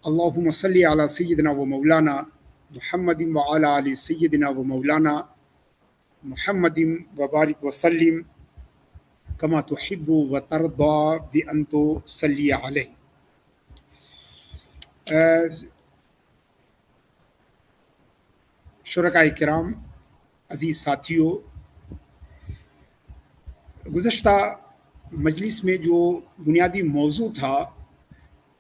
اللهم صل على سيدنا ومولانا محمد وعلى آل سيدنا ومولانا محمد وبارك وسلم كما تحب وترضى بأن تصلي عليه. شرکائے کرام، عزیز ساتھیوں، گزشتہ مجلس میں جو بنیادی موضوع تھا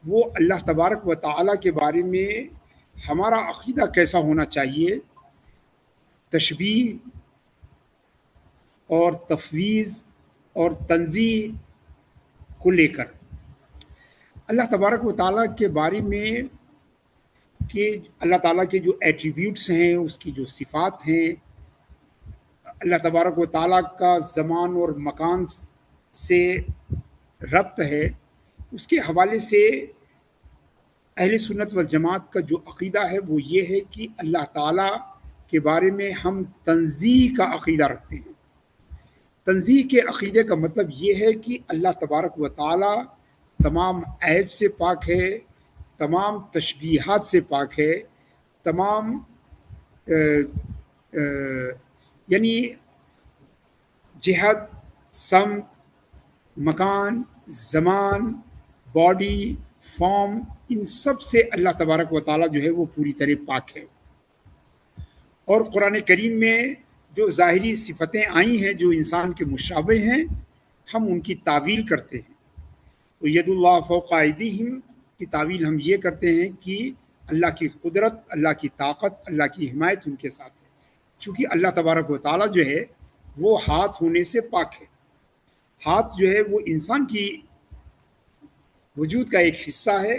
وہ اللہ تبارک و تعالیٰ کے بارے میں ہمارا عقیدہ کیسا ہونا چاہیے، تشبیہ اور تفویض اور تنزیہ کو لے کر اللہ تبارک و تعالیٰ کے بارے میں کہ اللہ تعالیٰ کے جو ایٹریبیوٹس ہیں، اس کی جو صفات ہیں، اللہ تبارک و تعالیٰ کا زمان اور مکان سے ربط ہے، اس کے حوالے سے اہل سنت والجماعت کا جو عقیدہ ہے وہ یہ ہے کہ اللہ تعالیٰ کے بارے میں ہم تنزیہ کا عقیدہ رکھتے ہیں۔ تنزیہ کے عقیدے کا مطلب یہ ہے کہ اللہ تبارک و تعالیٰ تمام عیب سے پاک ہے، تمام تشبیہات سے پاک ہے، تمام یعنی جہت، سمت، مکان، زمان، باڈی، فارم، ان سب سے اللہ تبارک و تعالیٰ جو ہے وہ پوری طرح پاک ہے۔ اور قرآن کریم میں جو ظاہری صفتیں آئی ہیں جو انسان کے مشابہ ہیں، ہم ان کی تعویل کرتے ہیں۔ تو ید اللہ فوق ایدیہم کی تعویل ہم یہ کرتے ہیں کہ اللہ کی قدرت، اللہ کی طاقت، اللہ کی حمایت ان کے ساتھ ہے، چونکہ اللہ تبارک و تعالیٰ جو ہے وہ ہاتھ ہونے سے پاک ہے۔ ہاتھ جو ہے وہ انسان کی وجود کا ایک حصہ ہے،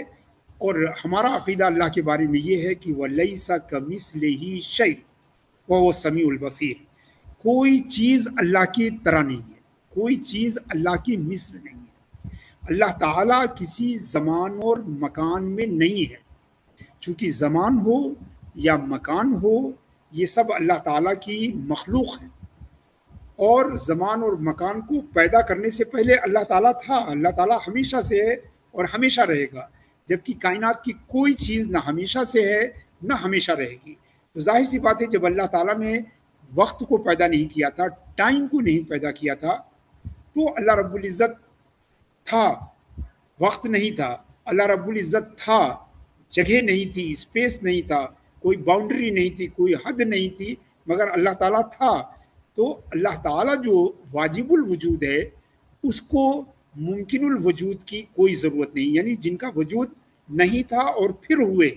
اور ہمارا عقیدہ اللہ کے بارے میں یہ ہے کہ وَلَيْسَ كَمِثْلِهِ شَيْءٌ وَهُوَ السَّمِيعُ الْبَصِيرُ، کوئی چیز اللہ کی طرح نہیں ہے، کوئی چیز اللہ کی مثل نہیں ہے۔ اللہ تعالیٰ کسی زمان اور مکان میں نہیں ہے، چونکہ زمان ہو یا مکان ہو یہ سب اللہ تعالیٰ کی مخلوق ہیں، اور زمان اور مکان کو پیدا کرنے سے پہلے اللہ تعالیٰ تھا۔ اللہ تعالیٰ ہمیشہ سے ہے اور ہمیشہ رہے گا، جبکہ کائنات کی کوئی چیز نہ ہمیشہ سے ہے نہ ہمیشہ رہے گی۔ تو ظاہر سی بات ہے جب اللہ تعالیٰ نے وقت کو پیدا نہیں کیا تھا، ٹائم کو نہیں پیدا کیا تھا، تو اللہ رب العزت تھا، وقت نہیں تھا۔ اللہ رب العزت تھا، جگہ نہیں تھی، اسپیس نہیں تھا، کوئی باؤنڈری نہیں تھی، کوئی حد نہیں تھی، مگر اللہ تعالیٰ تھا۔ تو اللہ تعالیٰ جو واجب الوجود ہے اس کو ممکن الوجود کی کوئی ضرورت نہیں، یعنی جن کا وجود نہیں تھا اور پھر ہوئے،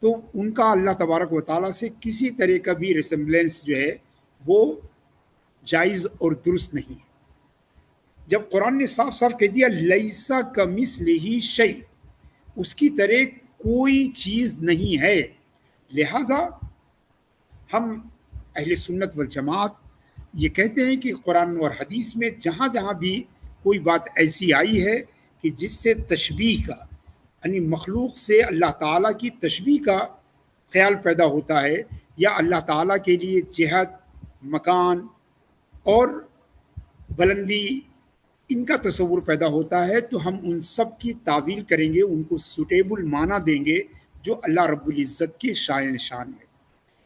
تو ان کا اللہ تبارک و تعالیٰ سے کسی طرح کا بھی ریسمبلنس جو ہے وہ جائز اور درست نہیں ہے۔ جب قرآن نے صاف صاف کہہ دیا لیسا کمثلہ شیء، اس کی طرح کوئی چیز نہیں ہے، لہٰذا ہم اہل سنت والجماعت یہ کہتے ہیں کہ قرآن اور حدیث میں جہاں جہاں بھی کوئی بات ایسی آئی ہے کہ جس سے تشبیہ کا، یعنی مخلوق سے اللہ تعالیٰ کی تشبیہ کا خیال پیدا ہوتا ہے، یا اللہ تعالیٰ کے لیے جہت، مکان اور بلندی ان کا تصور پیدا ہوتا ہے، تو ہم ان سب کی تعویل کریں گے، ان کو سوٹیبل معنی دیں گے جو اللہ رب العزت کے شائن شان ہے۔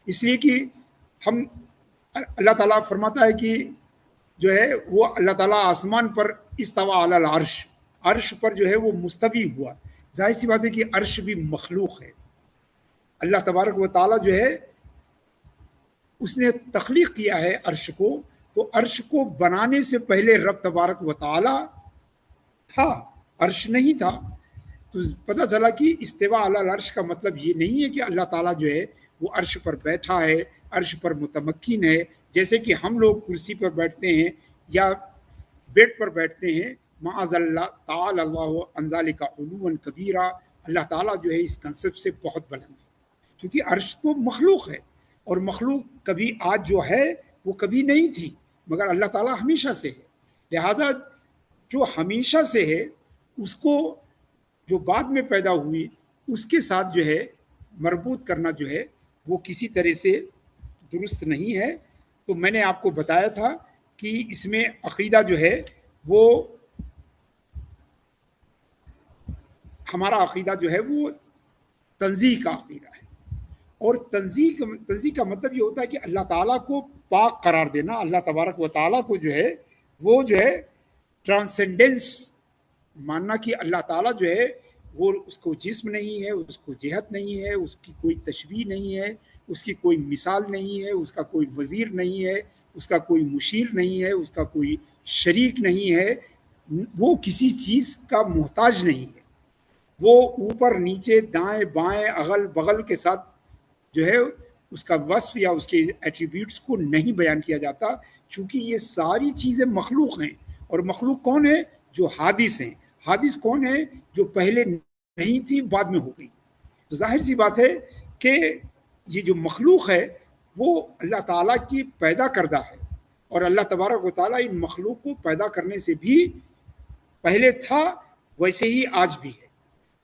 اس لیے کہ ہم اللہ تعالیٰ فرماتا ہے کہ جو ہے وہ اللہ تعالیٰ آسمان پر استویٰ علی العرش، عرش پر جو ہے وہ مستوی ہوا۔ ظاہر سی بات ہے کہ عرش بھی مخلوق ہے۔ اللہ تبارک و تعالیٰ جو ہے اس نے تخلیق کیا ہے عرش کو، تو عرش کو بنانے سے پہلے رب تبارک و تعالیٰ تھا، عرش نہیں تھا۔ تو پتہ چلا کہ استواء علی العرش کا مطلب یہ نہیں ہے کہ اللہ تعالیٰ جو ہے وہ عرش پر بیٹھا ہے، عرش پر متمکن ہے، جیسے کہ ہم لوگ کرسی پر بیٹھتے ہیں یا بیڈ پر بیٹھتے ہیں۔ معاذ اللہ، تعالی اللہ عن ذلک علوا کبیرا، اللہ تعالیٰ جو ہے اس کنسپٹ سے بہت بلند ہے، کیونکہ عرش تو مخلوق ہے، اور مخلوق کبھی آج جو ہے وہ کبھی نہیں تھی، مگر اللہ تعالیٰ ہمیشہ سے ہے۔ لہٰذا جو ہمیشہ سے ہے اس کو جو بعد میں پیدا ہوئی اس کے ساتھ جو ہے مربوط کرنا جو ہے وہ کسی طرح سے درست نہیں ہے۔ تو میں نے آپ کو بتایا تھا کہ اس میں عقیدہ جو ہے وہ ہمارا عقیدہ جو ہے وہ تنزیہ کا عقیدہ ہے، اور تنزیہ کا مطلب یہ ہوتا ہے کہ اللہ تعالیٰ کو پاک قرار دینا، اللہ تبارک و تعالیٰ کو جو ہے وہ جو ہے ٹرانسینڈنس ماننا کہ اللہ تعالیٰ جو ہے وہ اس کو جسم نہیں ہے، اس کو جہت نہیں ہے، اس کی کوئی تشبیہ نہیں ہے، اس کی کوئی مثال نہیں ہے، اس کا کوئی وزیر نہیں ہے، اس کا کوئی مشیر نہیں ہے، اس کا کوئی شریک نہیں ہے، وہ کسی چیز کا محتاج نہیں ہے، وہ اوپر نیچے دائیں بائیں اغل بغل کے ساتھ جو ہے اس کا وصف یا اس کے ایٹریبیوٹس کو نہیں بیان کیا جاتا، چونکہ یہ ساری چیزیں مخلوق ہیں، اور مخلوق کون ہے؟ جو حادث ہیں۔ حادث کون ہے؟ جو پہلے نہیں تھی بعد میں ہو گئی۔ تو ظاہر سی بات ہے کہ یہ جو مخلوق ہے وہ اللہ تعالیٰ کی پیدا کردہ ہے، اور اللہ تبارک و تعالیٰ ان مخلوق کو پیدا کرنے سے بھی پہلے تھا، ویسے ہی آج بھی ہے۔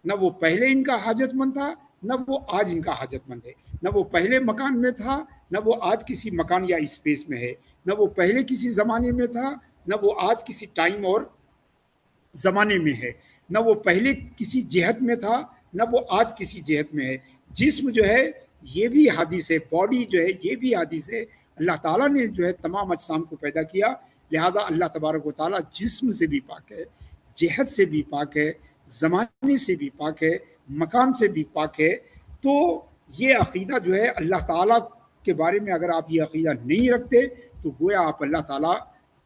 نہ وہ پہلے ان کا حاجت مند تھا، نہ وہ آج ان کا حاجت مند ہے، نہ وہ پہلے مکان میں تھا، نہ وہ آج کسی مکان یا اسپیس میں ہے، نہ وہ پہلے کسی زمانے میں تھا، نہ وہ آج کسی ٹائم اور زمانے میں ہے، نہ وہ پہلے کسی جہت میں تھا، نہ وہ آج کسی جہت میں ہے۔ جسم جو ہے یہ بھی حادث ہے، باڈی جو ہے یہ بھی حادث ہے۔ اللہ تعالیٰ نے جو ہے تمام اجسام کو پیدا کیا، لہٰذا اللہ تبارک و تعالیٰ جسم سے بھی پاک ہے، جہت سے بھی پاک ہے، زمانے سے بھی پاک ہے، مکان سے بھی پاک ہے۔ تو یہ عقیدہ جو ہے اللہ تعالیٰ کے بارے میں اگر آپ یہ عقیدہ نہیں رکھتے تو گویا آپ اللہ تعالیٰ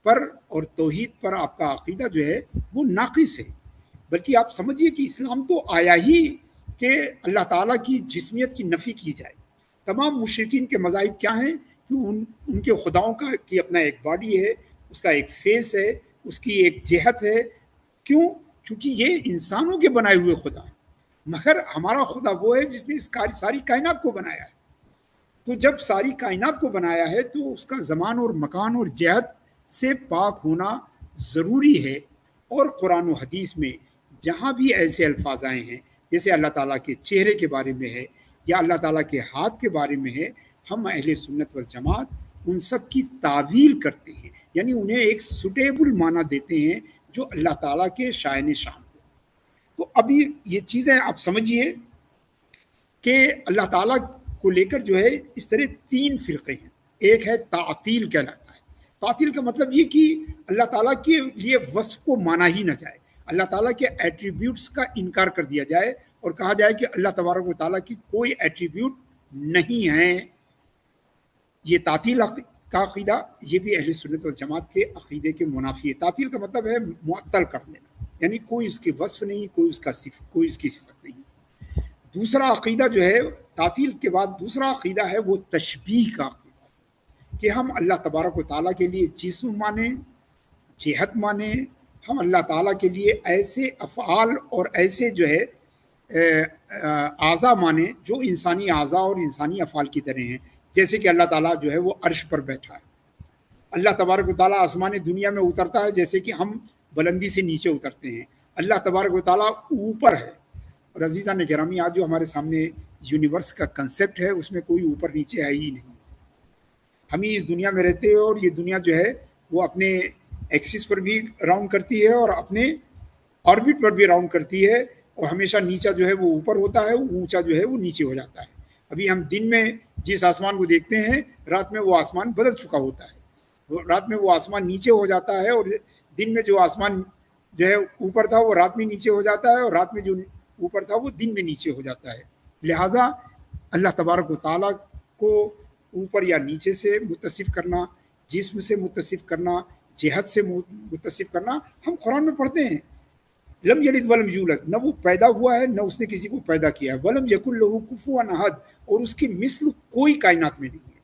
پر اور توحید پر آپ کا عقیدہ جو ہے وہ ناقص ہے۔ بلکہ آپ سمجھیے کہ اسلام تو آیا ہی کہ اللہ تعالیٰ کی جسمیت کی نفی کی جائے۔ تمام مشرکین کے مذاہب کیا ہیں کہ ان کے خداؤں کا کی اپنا ایک باڈی ہے، اس کا ایک فیس ہے، اس کی ایک جہت ہے۔ کیوں؟ چونکہ یہ انسانوں کے بنائے ہوئے خدا ہیں، مگر ہمارا خدا وہ ہے جس نے اس ساری کائنات کو بنایا ہے۔ تو جب ساری کائنات کو بنایا ہے تو اس کا زمان اور مکان اور جہت سے پاک ہونا ضروری ہے۔ اور قرآن و حدیث میں جہاں بھی ایسے الفاظ آئے ہیں، جیسے اللہ تعالیٰ کے چہرے کے بارے میں ہے یا اللہ تعالیٰ کے ہاتھ کے بارے میں ہے، ہم اہل سنت والجماعت ان سب کی تعویل کرتے ہیں، یعنی انہیں ایک سوٹیبل معنی دیتے ہیں جو اللہ تعالیٰ کے شائن شان ہو۔ تو ابھی یہ چیزیں آپ سمجھیے کہ اللہ تعالیٰ کو لے کر جو ہے اس طرح تین فرقے ہیں۔ ایک ہے تعطیل کہلاتا ہے۔ تعطیل کا مطلب یہ کہ اللہ تعالیٰ کے لیے وصف کو مانا ہی نہ جائے، اللہ تعالیٰ کے ایٹریبیوٹس کا انکار کر دیا جائے اور کہا جائے کہ اللہ تبارک و تعالیٰ کی کوئی ایٹریبیوٹ نہیں ہے۔ یہ تعطیل کا عقیدہ یہ بھی اہل سنت والجماعت کے عقیدے کے منافی ہے۔ تعطیل کا مطلب ہے معطل کر دینا، یعنی کوئی اس کے وصف نہیں، کوئی اس کی صفت نہیں۔ دوسرا عقیدہ جو ہے تعطیل کے بعد دوسرا عقیدہ ہے وہ تشبیہ کا عقیدہ ہے، کہ ہم اللہ تبارک و تعالیٰ کے لیے جسم مانیں، جہت مانیں، ہم اللہ تعالیٰ کے لیے ایسے افعال اور ایسے جو ہے اعضاء مانیں جو انسانی اعضاء اور انسانی افعال کی طرح ہیں۔ جیسے کہ اللہ تعالیٰ جو ہے وہ عرش پر بیٹھا ہے، اللہ تبارک و تعالیٰ آسمان دنیا میں اترتا ہے جیسے کہ ہم بلندی سے نیچے اترتے ہیں، اللہ تبارک و تعالیٰ اوپر ہے۔ اور عزیزان گرامی، آج جو ہمارے سامنے یونیورس کا کنسیپٹ ہے اس میں کوئی اوپر نیچے ہے ہی نہیں۔ ہم ہی اس دنیا میں رہتے ہیں اور یہ دنیا جو ہے وہ اپنے ایکسس پر بھی راؤنڈ کرتی ہے اور اپنے آربٹ پر بھی راؤنڈ کرتی ہے، اور ہمیشہ نیچا جو ہے وہ اوپر ہوتا ہے، اونچا جو ہے وہ نیچے ہو جاتا ہے۔ ابھی ہم دن میں جس آسمان کو دیکھتے ہیں رات میں وہ آسمان بدل چکا ہوتا ہے، رات میں وہ آسمان نیچے ہو جاتا ہے، اور دن میں جو آسمان جو ہے اوپر تھا وہ رات میں نیچے ہو جاتا ہے، اور رات میں جو اوپر تھا وہ دن میں نیچے ہو جاتا ہے۔ لہٰذا اللہ تبارک و تعالیٰ کو اوپر یا نیچے سے متصف کرنا، جسم سے متصف کرنا، جہت سے متصف کرنا ہم قرآن میں پڑھتے ہیں۔ لم یلد ولم یولد، نہ وہ پیدا ہوا ہے نہ اس نے کسی کو پیدا کیا ہے، ولم یکن لہ کفوا احد، اور اس کی مثل کوئی کائنات میں نہیں ہے۔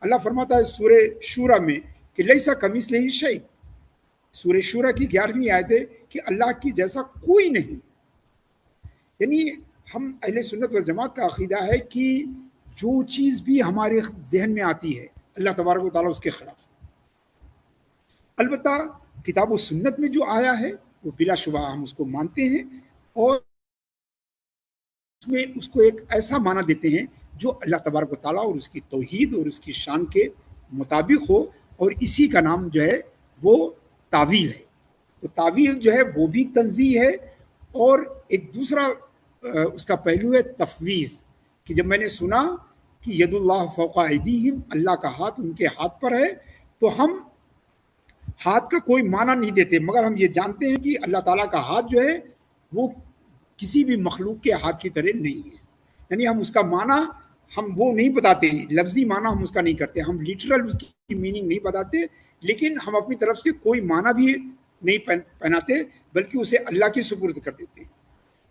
اللہ فرماتا ہے سورہ شورى میں کہ لیسا کمثلہ شیء، سورہ شورى کی 11ویں آیت ہے کہ اللہ کی جیسا کوئی نہیں۔ یعنی ہم اہل سنت والجماعت کا عقیدہ ہے کہ جو چیز بھی ہمارے ذہن میں آتی ہے اللہ تبارک و تعالیٰ اس کے خلاف ہے۔ البتہ کتاب و سنت میں جو آیا ہے وہ بلا شبہ ہم اس کو مانتے ہیں، اور اس میں اس کو ایک ایسا معنی دیتے ہیں جو اللہ تبارک و تعالیٰ اور اس کی توحید اور اس کی شان کے مطابق ہو، اور اسی کا نام جو ہے وہ تعویل ہے۔ تو تعویل جو ہے وہ بھی تنزیہ ہے، اور ایک دوسرا اس کا پہلو ہے تفویض، کہ جب میں نے سنا کہ ید اللہ فوق ایدیہم، اللہ کا ہاتھ ان کے ہاتھ پر ہے، تو ہم ہاتھ کا کوئی معنی نہیں دیتے، مگر ہم یہ جانتے ہیں کہ اللہ تعالیٰ کا ہاتھ جو ہے وہ کسی بھی مخلوق کے ہاتھ کی طرح نہیں ہے. یعنی ہم اس کا معنی ہم وہ نہیں بتاتے، لفظی معنی ہم اس کا نہیں کرتے، ہم لیٹرل اس کی میننگ نہیں بتاتے، لیکن ہم اپنی طرف سے کوئی معنی بھی نہیں پہناتے، بلکہ اسے اللہ کے سپرد کر دیتے ہیں.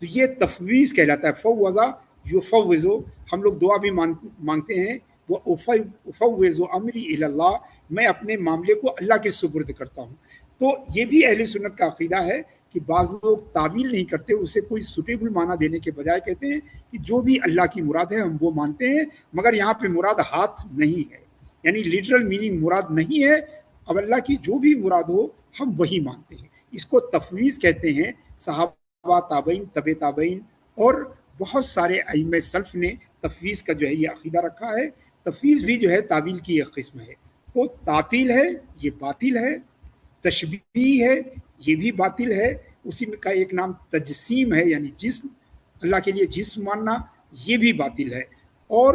تو یہ تفویض کہلاتا ہے. فوضا یفوضو، ہم لوگ دعا بھی مانگتے ہیں، وہ افوض امری الی اللہ، میں اپنے معاملے کو اللہ کے سپرد کرتا ہوں. تو یہ بھی اہل سنت کا عقیدہ ہے کہ بعض لوگ تعویل نہیں کرتے، اسے کوئی سوٹیبل معنی دینے کے بجائے کہتے ہیں کہ جو بھی اللہ کی مراد ہے ہم وہ مانتے ہیں، مگر یہاں پہ مراد ہاتھ نہیں ہے، یعنی لٹرل میننگ مراد نہیں ہے. اب اللہ کی جو بھی مراد ہو ہم وہی مانتے ہیں. اس کو تفویض کہتے ہیں. صحابہ، تابعین، طب تابعین اور بہت سارے ائمہ سلف نے تفویض کا جو ہے یہ عقیدہ رکھا ہے. تفویض بھی جو ہے تعویل کی ایک قسم ہے. تو تعطیل ہے یہ باطل ہے، تشبیہ ہے یہ بھی باطل ہے، اسی کا ایک نام تجسیم ہے، یعنی جسم، اللہ کے لیے جسم ماننا، یہ بھی باطل ہے. اور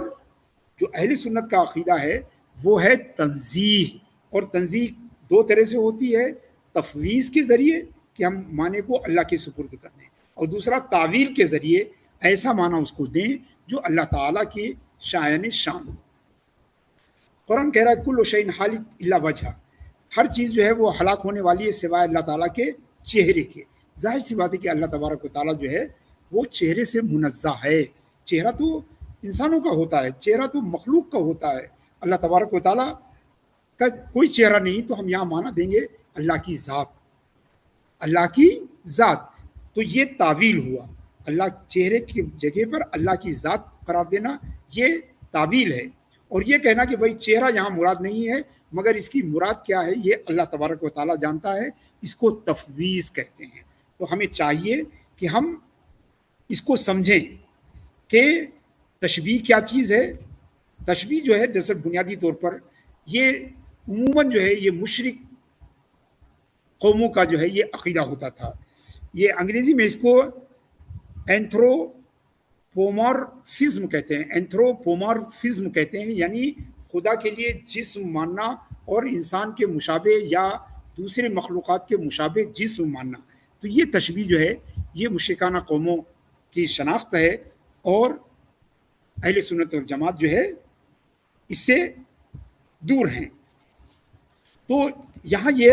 جو اہل سنت کا عقیدہ ہے وہ ہے تنزیہ، اور تنزیہ دو طرح سے ہوتی ہے، تفویض کے ذریعے کہ ہم معنی کو اللہ کے سپرد کر دیں، اور دوسرا تعویل کے ذریعے ایسا معنی اس کو دیں جو اللہ تعالیٰ کی شایان شان ہو. قرآن کہہ رہا ہے کل شیء ہالک الا وجہ، ہر چیز جو ہے وہ ہلاک ہونے والی ہے سوائے اللہ تعالیٰ کے چہرے کے. ظاہر سی بات ہے کہ اللہ تبارک و تعالیٰ جو ہے وہ چہرے سے منزہ ہے. چہرہ تو انسانوں کا ہوتا ہے، چہرہ تو مخلوق کا ہوتا ہے، اللہ تبارک و تعالیٰ کا کوئی چہرہ نہیں. تو ہم یہاں معنی دیں گے اللہ کی ذات، اللہ کی ذات. تو یہ تعویل ہوا، اللہ چہرے کی جگہ پر اللہ کی ذات قرار دینا یہ تعویل ہے. اور یہ کہنا کہ بھائی چہرہ یہاں مراد نہیں ہے مگر اس کی مراد کیا ہے یہ اللہ تبارک و تعالیٰ جانتا ہے، اس کو تفویض کہتے ہیں. تو ہمیں چاہیے کہ ہم اس کو سمجھیں کہ تشبیہ کیا چیز ہے. تشبیہ جو ہے دراصل بنیادی طور پر یہ عموماً جو ہے یہ مشرک قوموں کا جو ہے یہ عقیدہ ہوتا تھا. یہ انگریزی میں اس کو اینتھروپومارفزم کہتے ہیں، اینتھروپومارفزم کہتے ہیں، یعنی خدا کے لیے جسم ماننا اور انسان کے مشابہ یا دوسرے مخلوقات کے مشابہ جسم ماننا. تو یہ تشبیہ جو ہے یہ مشرکانہ قوموں کی شناخت ہے، اور اہل سنت والجماعت جو ہے اس سے دور ہیں. تو یہاں یہ،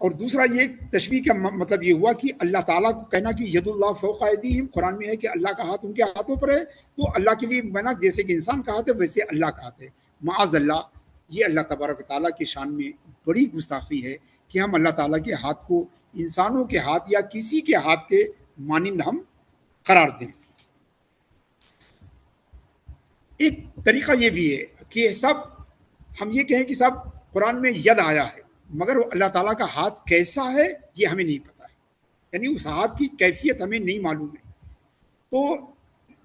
اور دوسرا یہ تشبیہ کا مطلب یہ ہوا کہ اللہ تعالیٰ کو کہنا کہ ید اللہ فوق ایدیہم، قرآن میں ہے کہ اللہ کا ہاتھ ان کے ہاتھوں پر ہے، تو اللہ کے لیے بنا جیسے کہ انسان کا ہاتھ ہے ویسے اللہ کا ہاتھ ہے. معاذ اللہ، یہ اللہ تبارک و تعالیٰ کی شان میں بڑی گستاخی ہے کہ ہم اللہ تعالیٰ کے ہاتھ کو انسانوں کے ہاتھ یا کسی کے ہاتھ کے مانند ہم قرار دیں. ایک طریقہ یہ بھی ہے کہ ہم یہ کہیں کہ قرآن میں ید آیا ہے مگر وہ اللہ تعالیٰ کا ہاتھ کیسا ہے یہ ہمیں نہیں پتا ہے، یعنی اس ہاتھ کی کیفیت ہمیں نہیں معلوم ہے. تو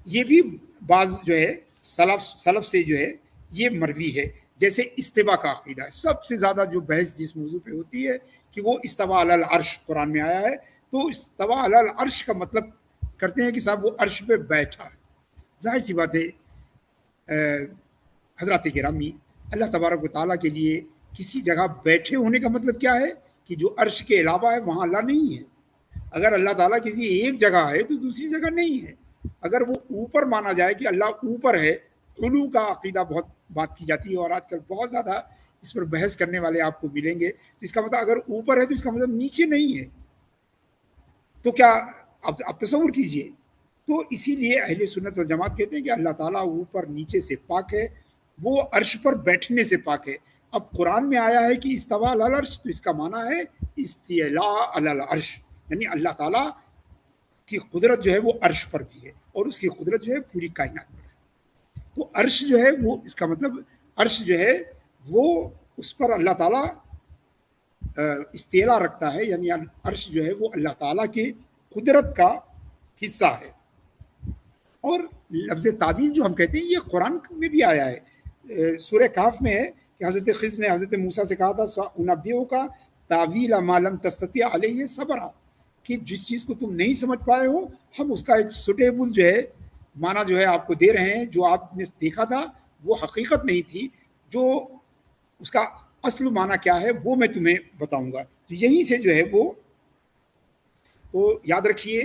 یہ بھی بعض جو ہے سلف سے جو ہے یہ مروی ہے. جیسے استوا کا عقیدہ ہے، سب سے زیادہ جو بحث جس موضوع پہ ہوتی ہے کہ وہ استوا علی العرش قرآن میں آیا ہے، تو استوا علی العرش کا مطلب کرتے ہیں کہ وہ عرش پہ بیٹھا ہے. ظاہر سی بات ہے حضرات گرامی، اللہ تبارک و تعالیٰ کے لیے کسی جگہ بیٹھے ہونے کا مطلب کیا ہے کہ جو عرش کے علاوہ ہے وہاں اللہ نہیں ہے. اگر اللہ تعالیٰ کسی ایک جگہ ہے تو دوسری جگہ نہیں ہے. اگر وہ اوپر مانا جائے کہ اللہ اوپر ہے، علو کا عقیدہ بہت بات کی جاتی ہے اور آج کل بہت زیادہ اس پر بحث کرنے والے آپ کو ملیں گے. تو اس کا مطلب اگر اوپر ہے تو اس کا مطلب نیچے نہیں ہے. تو کیا آپ تصور کیجئے. تو اسی لیے اہل سنت والجماعت کہتے ہیں کہ اللہ تعالیٰ اوپر نیچے سے پاک ہے، وہ عرش پر بیٹھنے سے پاک ہے. اب قرآن میں آیا ہے کہ استوا علی العرش، تو اس کا معنی ہے استعلاء علی العرش، یعنی اللہ تعالیٰ کی قدرت جو ہے وہ عرش پر بھی ہے اور اس کی قدرت جو ہے پوری کائنات پر ہے. تو عرش جو ہے وہ اس کا مطلب عرش جو ہے وہ اس پر اللہ تعالیٰ استعلاء رکھتا ہے، یعنی عرش جو ہے وہ اللہ تعالیٰ کی قدرت کا حصہ ہے. اور لفظ تعبیر جو ہم کہتے ہیں یہ قرآن میں بھی آیا ہے. سورہ کہف میں ہے کہ حضرت خضر نے حضرت موسیٰ سے کہا تھا سأنبئک تعویل ما لم تستطع علیہ صبرا، کہ جس چیز کو تم نہیں سمجھ پائے ہو ہم اس کا ایک سوٹیبل جو ہے معنی جو ہے آپ کو دے رہے ہیں. جو آپ نے دیکھا تھا وہ حقیقت نہیں تھی, جو اس کا اصل معنی کیا ہے وہ میں تمہیں بتاؤں گا. تو یہیں سے جو ہے وہ یاد رکھیے,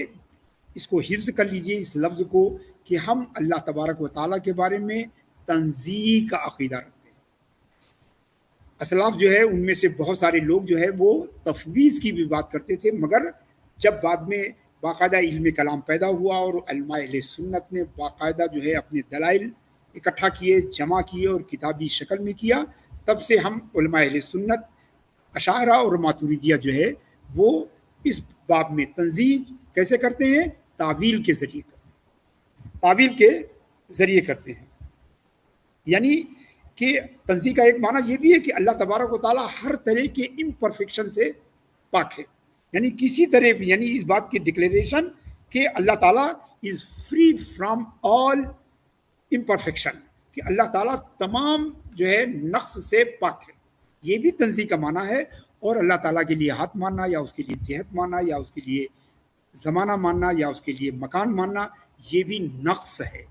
اس کو حفظ کر لیجئے اس لفظ کو, کہ ہم اللہ تبارک و تعالیٰ کے بارے میں تنزیہ کا عقیدہ رکھتے ہیں. اسلاف جو ہے ان میں سے بہت سارے لوگ جو ہے وہ تفویض کی بھی بات کرتے تھے, مگر جب بعد میں باقاعدہ علم کلام پیدا ہوا اور علماء اہل سنت نے باقاعدہ جو ہے اپنے دلائل اکٹھا کیے, جمع کیے اور کتابی شکل میں کیا, تب سے ہم علماء اہل سنت اشاعرہ اور ماتریدیہ جو ہے وہ اس باب میں تنزیہ کیسے کرتے ہیں؟ تعویل کے ذریعے کرتے ہیں, تعویل کے ذریعے کرتے ہیں. یعنی کہ تنزیہ کا ایک معنی یہ بھی ہے کہ اللہ تبارک و تعالیٰ ہر طرح کے امپرفیکشن سے پاک ہے. یعنی کسی طرح بھی, یعنی اس بات کی ڈکلیریشن کہ اللہ تعالیٰ is free from all imperfection, کہ اللہ تعالیٰ تمام جو ہے نقص سے پاک ہے. یہ بھی تنزیہ کا معنی ہے. اور اللہ تعالیٰ کے لیے ہاتھ ماننا, یا اس کے لیے جہت ماننا, یا اس کے لیے زمانہ ماننا, یا اس کے لیے مکان ماننا, یہ بھی نقص ہے.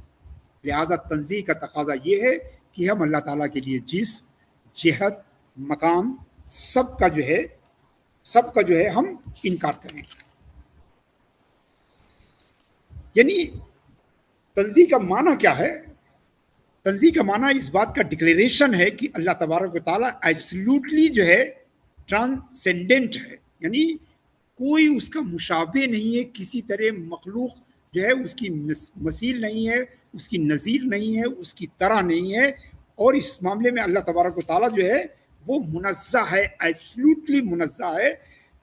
لہٰذا تنزیہ کا تقاضا یہ ہے کہ ہم اللہ تعالیٰ کے لیے جسم, جہت, مکان سب کا جو ہے ہم انکار کریں. یعنی تنزیہ کا معنی کیا ہے؟ تنزیہ کا معنی اس بات کا ڈکلیریشن ہے کہ اللہ تبارک و تعالیٰ ایبسلیوٹلی جو ہے ٹرانسینڈنٹ ہے. یعنی کوئی اس کا مشابہ نہیں ہے, کسی طرح مخلوق جو ہے اس کی مثیل نہیں ہے, اس کی نظیر نہیں ہے, اس کی طرح نہیں ہے. اور اس معاملے میں اللہ تبارک و تعالیٰ جو ہے وہ منزہ ہے, ایبسلیوٹلی منزہ ہے,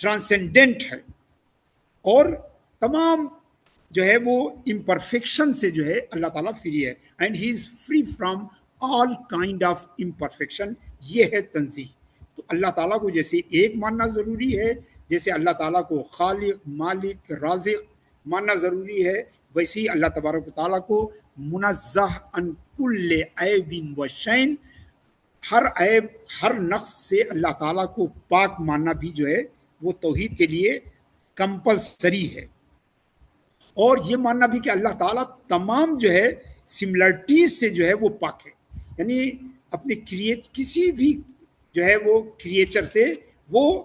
ٹرانسینڈنٹ ہے, اور تمام جو ہے وہ امپرفیکشن سے جو ہے اللہ تعالیٰ فری ہے. And he is free from all kind of imperfection. یہ ہے تنزیہ. تو اللہ تعالیٰ کو جیسے ایک ماننا ضروری ہے, جیسے اللہ تعالیٰ کو خالق, مالک, رازق ماننا ضروری ہے, ویسے ہی اللہ تبارک و تعالیٰ کو منزہ عن کل عیب و شین, ہر عیب, ہر نقص سے اللہ تعالیٰ کو پاک ماننا بھی جو ہے وہ توحید کے لیے کمپلسری ہے. اور یہ ماننا بھی کہ اللہ تعالیٰ تمام جو ہے سملرٹیز سے جو ہے وہ پاک ہے. یعنی اپنے کسی بھی جو ہے وہ کریچر سے وہ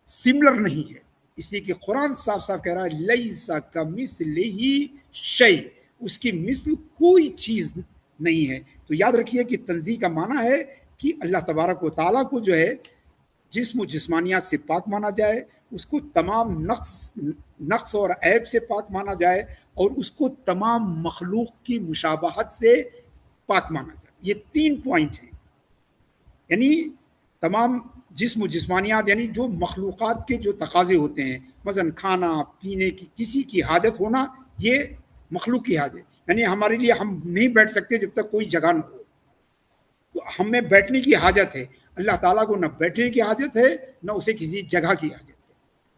سملر نہیں ہے. اس لیے کہ قرآن صاف صاف کہہ رہا ہے لیس کمثلہ شیء, اس کی مثل کوئی چیز نہیں ہے. تو یاد رکھیے کہ تنزیہ کا معنی ہے کہ اللہ تبارک و تعالیٰ کو جو ہے جسم و جسمانیات سے پاک مانا جائے, اس کو تمام نقص اور عیب سے پاک مانا جائے, اور اس کو تمام مخلوق کی مشابہت سے پاک مانا جائے. یہ 3 پوائنٹ ہیں. یعنی تمام جسم و جسمانیات, یعنی جو مخلوقات کے جو تقاضے ہوتے ہیں, مثلا کھانا پینے کی کسی کی حاجت ہونا, یہ مخلوق کی حاجت. یعنی ہمارے لیے ہم نہیں بیٹھ سکتے جب تک کوئی جگہ نہ ہو, تو ہمیں بیٹھنے کی حاجت ہے. اللہ تعالیٰ کو نہ بیٹھنے کی حاجت ہے, نہ اسے کسی جگہ کی حاجت ہے.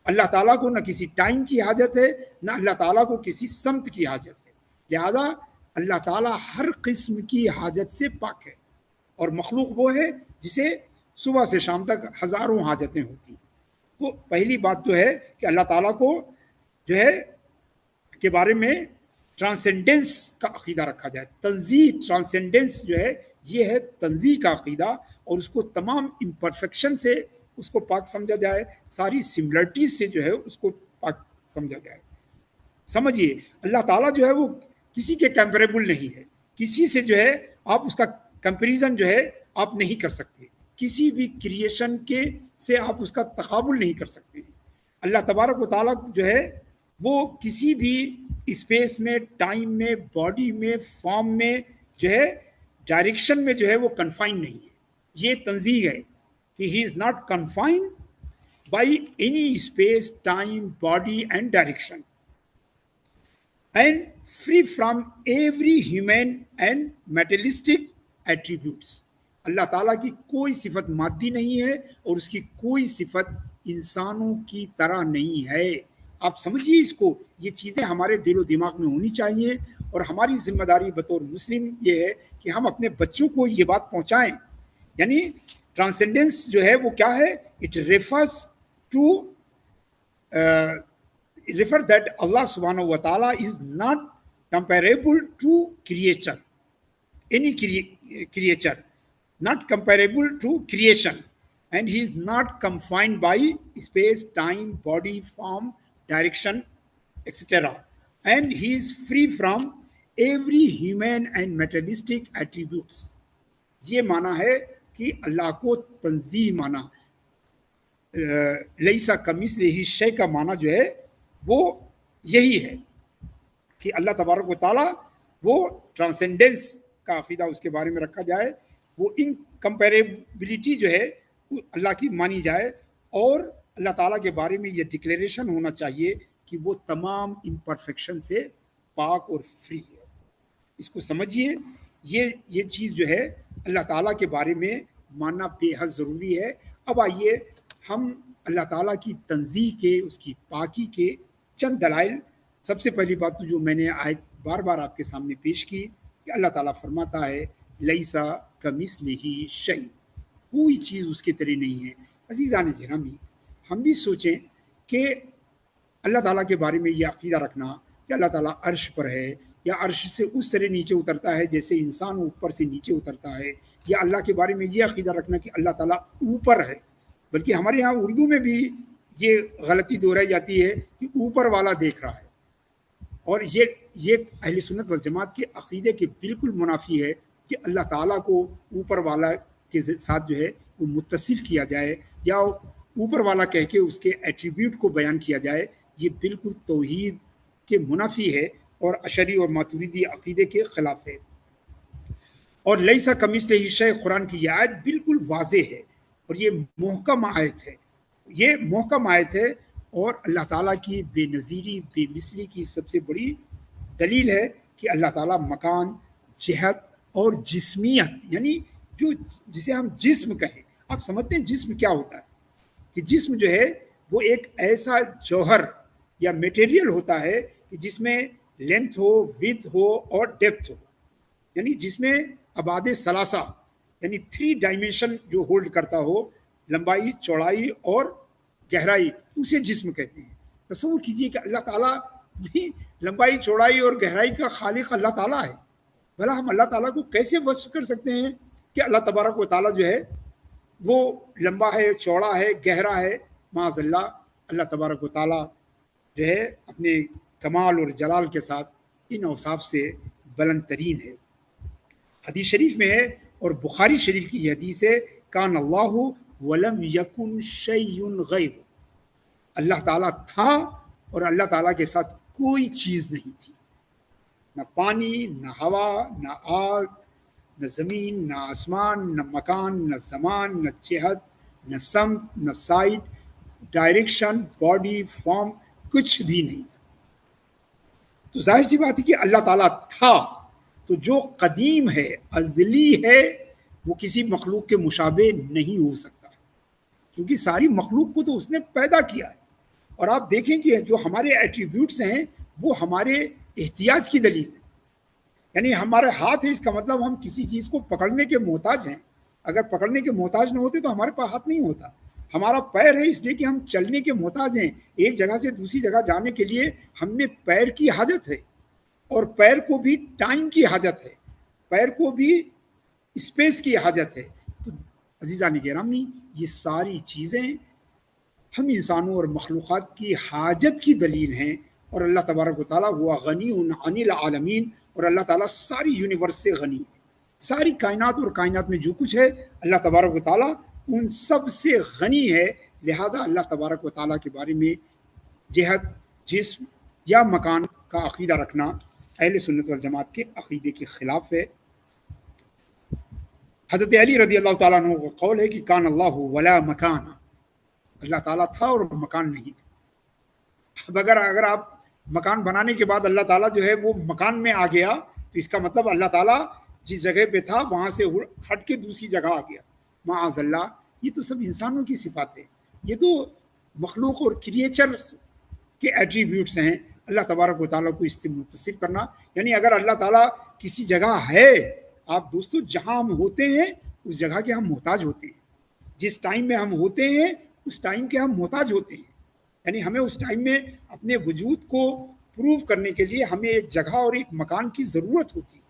اللہ تعالیٰ کو نہ کسی ٹائم کی حاجت ہے, نہ اللہ تعالیٰ کو کسی سمت کی حاجت ہے. لہذا اللہ تعالیٰ ہر قسم کی حاجت سے پاک ہے, اور مخلوق وہ ہے جسے صبح سے شام تک ہزاروں حاجتیں ہوتی ہیں. تو پہلی بات تو ہے کہ اللہ تعالیٰ کو جو ہے کے بارے میں ٹرانسینڈنس کا عقیدہ رکھا جائے. تنزیہ, ٹرانسینڈنس جو ہے یہ ہے تنزیہ کا عقیدہ, اور اس کو تمام امپرفیکشن سے اس کو پاک سمجھا جائے, ساری سملرٹیز سے جو ہے اس کو پاک سمجھا جائے. سمجھیے اللہ تعالیٰ جو ہے وہ کسی کے کمپیریبل نہیں ہے, کسی سے جو ہے آپ اس کا کمپیریزن جو ہے آپ نہیں کر سکتے, کسی بھی کریشن کے سے آپ اس کا تقابل نہیں کر سکتے. اللہ تبارک و تعالیٰ جو ہے وہ کسی بھی اسپیس میں, ٹائم میں, باڈی میں, فارم میں جو ہے ڈائریکشن میں جو ہے وہ کنفائن نہیں ہے. یہ تنزیہ ہے کہ he is not confined by any space, time, body and direction, and free from every human and materialistic attributes. اللہ تعالیٰ کی کوئی صفت مادی نہیں ہے, اور اس کی کوئی صفت انسانوں کی طرح نہیں ہے. آپ سمجھیے اس کو, یہ چیزیں ہمارے دل و دماغ میں ہونی چاہیے, اور ہماری ذمہ داری بطور مسلم یہ ہے کہ ہم اپنے بچوں کو یہ بات پہنچائیں. یعنی ٹرانسینڈنس جو ہے وہ کیا ہے؟ It refers to refer that Allah subhanahu wa ta'ala is not comparable to creature, any creature, not comparable to creation, and he is not confined by space, time, body, form, direction, etc. And he is free from every human and materialistic attributes. یہ مانا ہے کہ اللہ کو تنزیہ مانا، لیسا کمثلہ شیء کا معنی جو ہے وہ یہی ہے کہ اللہ تبارک و تعالیٰ وہ ٹرانسینڈنس کا عقیدہ اس کے بارے میں رکھا جائے، وہ انکمپیریبلٹی جو ہے وہ اللہ کی مانی جائے، اور اللہ تعالیٰ کے بارے میں یہ ڈکلیریشن ہونا چاہیے کہ وہ تمام امپرفیکشن سے پاک اور فری ہے. اس کو سمجھیے، یہ چیز جو ہے اللہ تعالیٰ کے بارے میں ماننا بے حد ضروری ہے. اب آئیے ہم اللہ تعالیٰ کی تنزیہ کے، اس کی پاکی کے چند دلائل. سب سے پہلی بات تو جو میں نے آیت بار بار آپ کے سامنے پیش کی کہ اللہ تعالیٰ فرماتا ہے لیسا کمثلہ شیء، کوئی چیز اس کے طرح نہیں ہے. عزیزان گرامی، ہم بھی سوچیں کہ اللہ تعالیٰ کے بارے میں یہ عقیدہ رکھنا کہ اللہ تعالیٰ عرش پر ہے، یا عرش سے اس طرح نیچے اترتا ہے جیسے انسان اوپر سے نیچے اترتا ہے، یا اللہ کے بارے میں یہ عقیدہ رکھنا کہ اللہ تعالیٰ اوپر ہے. بلکہ ہمارے ہاں اردو میں بھی یہ غلطی دہرائی جاتی ہے کہ اوپر والا دیکھ رہا ہے، اور یہ اہل سنت والجماعت کے عقیدے کے بالکل منافی ہے کہ اللہ تعالیٰ کو اوپر والا کے ساتھ جو ہے وہ متصف کیا جائے، یا اوپر والا کہہ کے اس کے ایٹریبیوٹ کو بیان کیا جائے. یہ بالکل توحید کے منافی ہے اور اشعری اور ماتریدی عقیدے کے خلاف ہے. اور لیسا کمثلہ شیء قرآن کی یہ آیت بالکل واضح ہے، اور یہ محکم آیت ہے، یہ محکم آیت ہے، اور اللہ تعالیٰ کی بے نظیری، بے مثلی کی سب سے بڑی دلیل ہے کہ اللہ تعالیٰ مکان، جہت اور جسمیت، یعنی جسے ہم جسم کہیں. آپ سمجھتے ہیں جسم کیا ہوتا ہے؟ کہ جسم جو ہے وہ ایک ایسا جوہر یا میٹیریل ہوتا ہے کہ جس میں لینتھ ہو، ویڈتھ ہو اور ڈیپتھ ہو، یعنی جس میں ابعاد ثلاثہ یعنی 3 ڈائمینشن جو ہولڈ کرتا ہو، لمبائی، چوڑائی اور گہرائی، اسے جسم کہتے ہیں. تصور کیجئے کہ اللہ تعالیٰ بھی لمبائی، چوڑائی اور گہرائی کا خالق اللہ تعالیٰ ہے. بھلا ہم اللہ تعالیٰ کو کیسے وصف کر سکتے ہیں کہ اللہ تبارک و تعالیٰ جو ہے وہ لمبا ہے، چوڑا ہے، گہرا ہے؟ معاذ اللہ، اللہ تبارک و تعالیٰ جو ہے اپنے کمال اور جلال کے ساتھ ان اوصاف سے بلند ترین ہے. حدیث شریف میں ہے، اور بخاری شریف کی یہ حدیث ہے، کان اللہ ولم یکن شیء غیر، اللہ تعالیٰ تھا اور اللہ تعالیٰ کے ساتھ کوئی چیز نہیں تھی، نہ پانی، نہ ہوا، نہ آگ، نہ زمین، نہ آسمان، نہ مکان، نہ زمان، نہ جہت، نہ سمت، نہ سائڈ، ڈائریکشن، باڈی، فارم، کچھ بھی نہیں تھا. تو ظاہر سی بات ہے کہ اللہ تعالیٰ تھا، تو جو قدیم ہے، ازلی ہے، وہ کسی مخلوق کے مشابہ نہیں ہو سکتا، کیونکہ ساری مخلوق کو تو اس نے پیدا کیا ہے. اور آپ دیکھیں کہ جو ہمارے ایٹریبیوٹس ہیں وہ ہمارے احتیاج کی دلیل ہے. یعنی ہمارے ہاتھ ہے، اس کا مطلب ہم کسی چیز کو پکڑنے کے محتاج ہیں. اگر پکڑنے کے محتاج نہ ہوتے تو ہمارے پاس ہاتھ نہیں ہوتا. ہمارا پیر ہے اس لیے کہ ہم چلنے کے محتاج ہیں، ایک جگہ سے دوسری جگہ جانے کے لیے ہم نے پیر کی حاجت ہے، اور پیر کو بھی ٹائم کی حاجت ہے، پیر کو بھی اسپیس کی حاجت ہے. تو عزیزان گرامی، یہ ساری چیزیں ہم انسانوں اور مخلوقات کی حاجت کی دلیل ہیں. اور اللہ تبارک و تعالیٰ ہوا غنی عن العالمین، اور اللہ تعالیٰ ساری یونیورس سے غنی ہے. ساری کائنات اور کائنات میں جو کچھ ہے اللہ تبارک و تعالیٰ ان سب سے غنی ہے. لہٰذا اللہ تبارک و تعالیٰ کے بارے میں جہت، جسم یا مکان کا عقیدہ رکھنا اہل سنت والجماعت کے عقیدے کے خلاف ہے. حضرت علی رضی اللہ تعالیٰ عنہ کا قول ہے کہ کان اللہ ولا مکان، اللہ تعالیٰ تھا اور مکان نہیں تھا. اب اگر آپ مکان بنانے کے بعد اللہ تعالیٰ جو ہے وہ مکان میں آ گیا تو اس کا مطلب اللہ تعالیٰ جس جگہ پہ تھا وہاں سے ہٹ کے دوسری جگہ آ گیا. معاذ اللہ، یہ تو سب انسانوں کی صفات ہے، یہ تو مخلوق اور کریچر کے ایٹریبیوٹس ہیں. اللہ تبارک و تعالیٰ کو اس سے متصف کرنا، یعنی اگر اللہ تعالیٰ کسی جگہ ہے، آپ دوستو جہاں ہم ہوتے ہیں اس جگہ کے ہم محتاج ہوتے ہیں، جس ٹائم میں ہم ہوتے ہیں اس ٹائم کے ہم محتاج ہوتے ہیں. یعنی ہمیں اس ٹائم میں اپنے وجود کو پروو کرنے کے لیے ہمیں ایک جگہ اور ایک مکان کی ضرورت ہوتی ہے.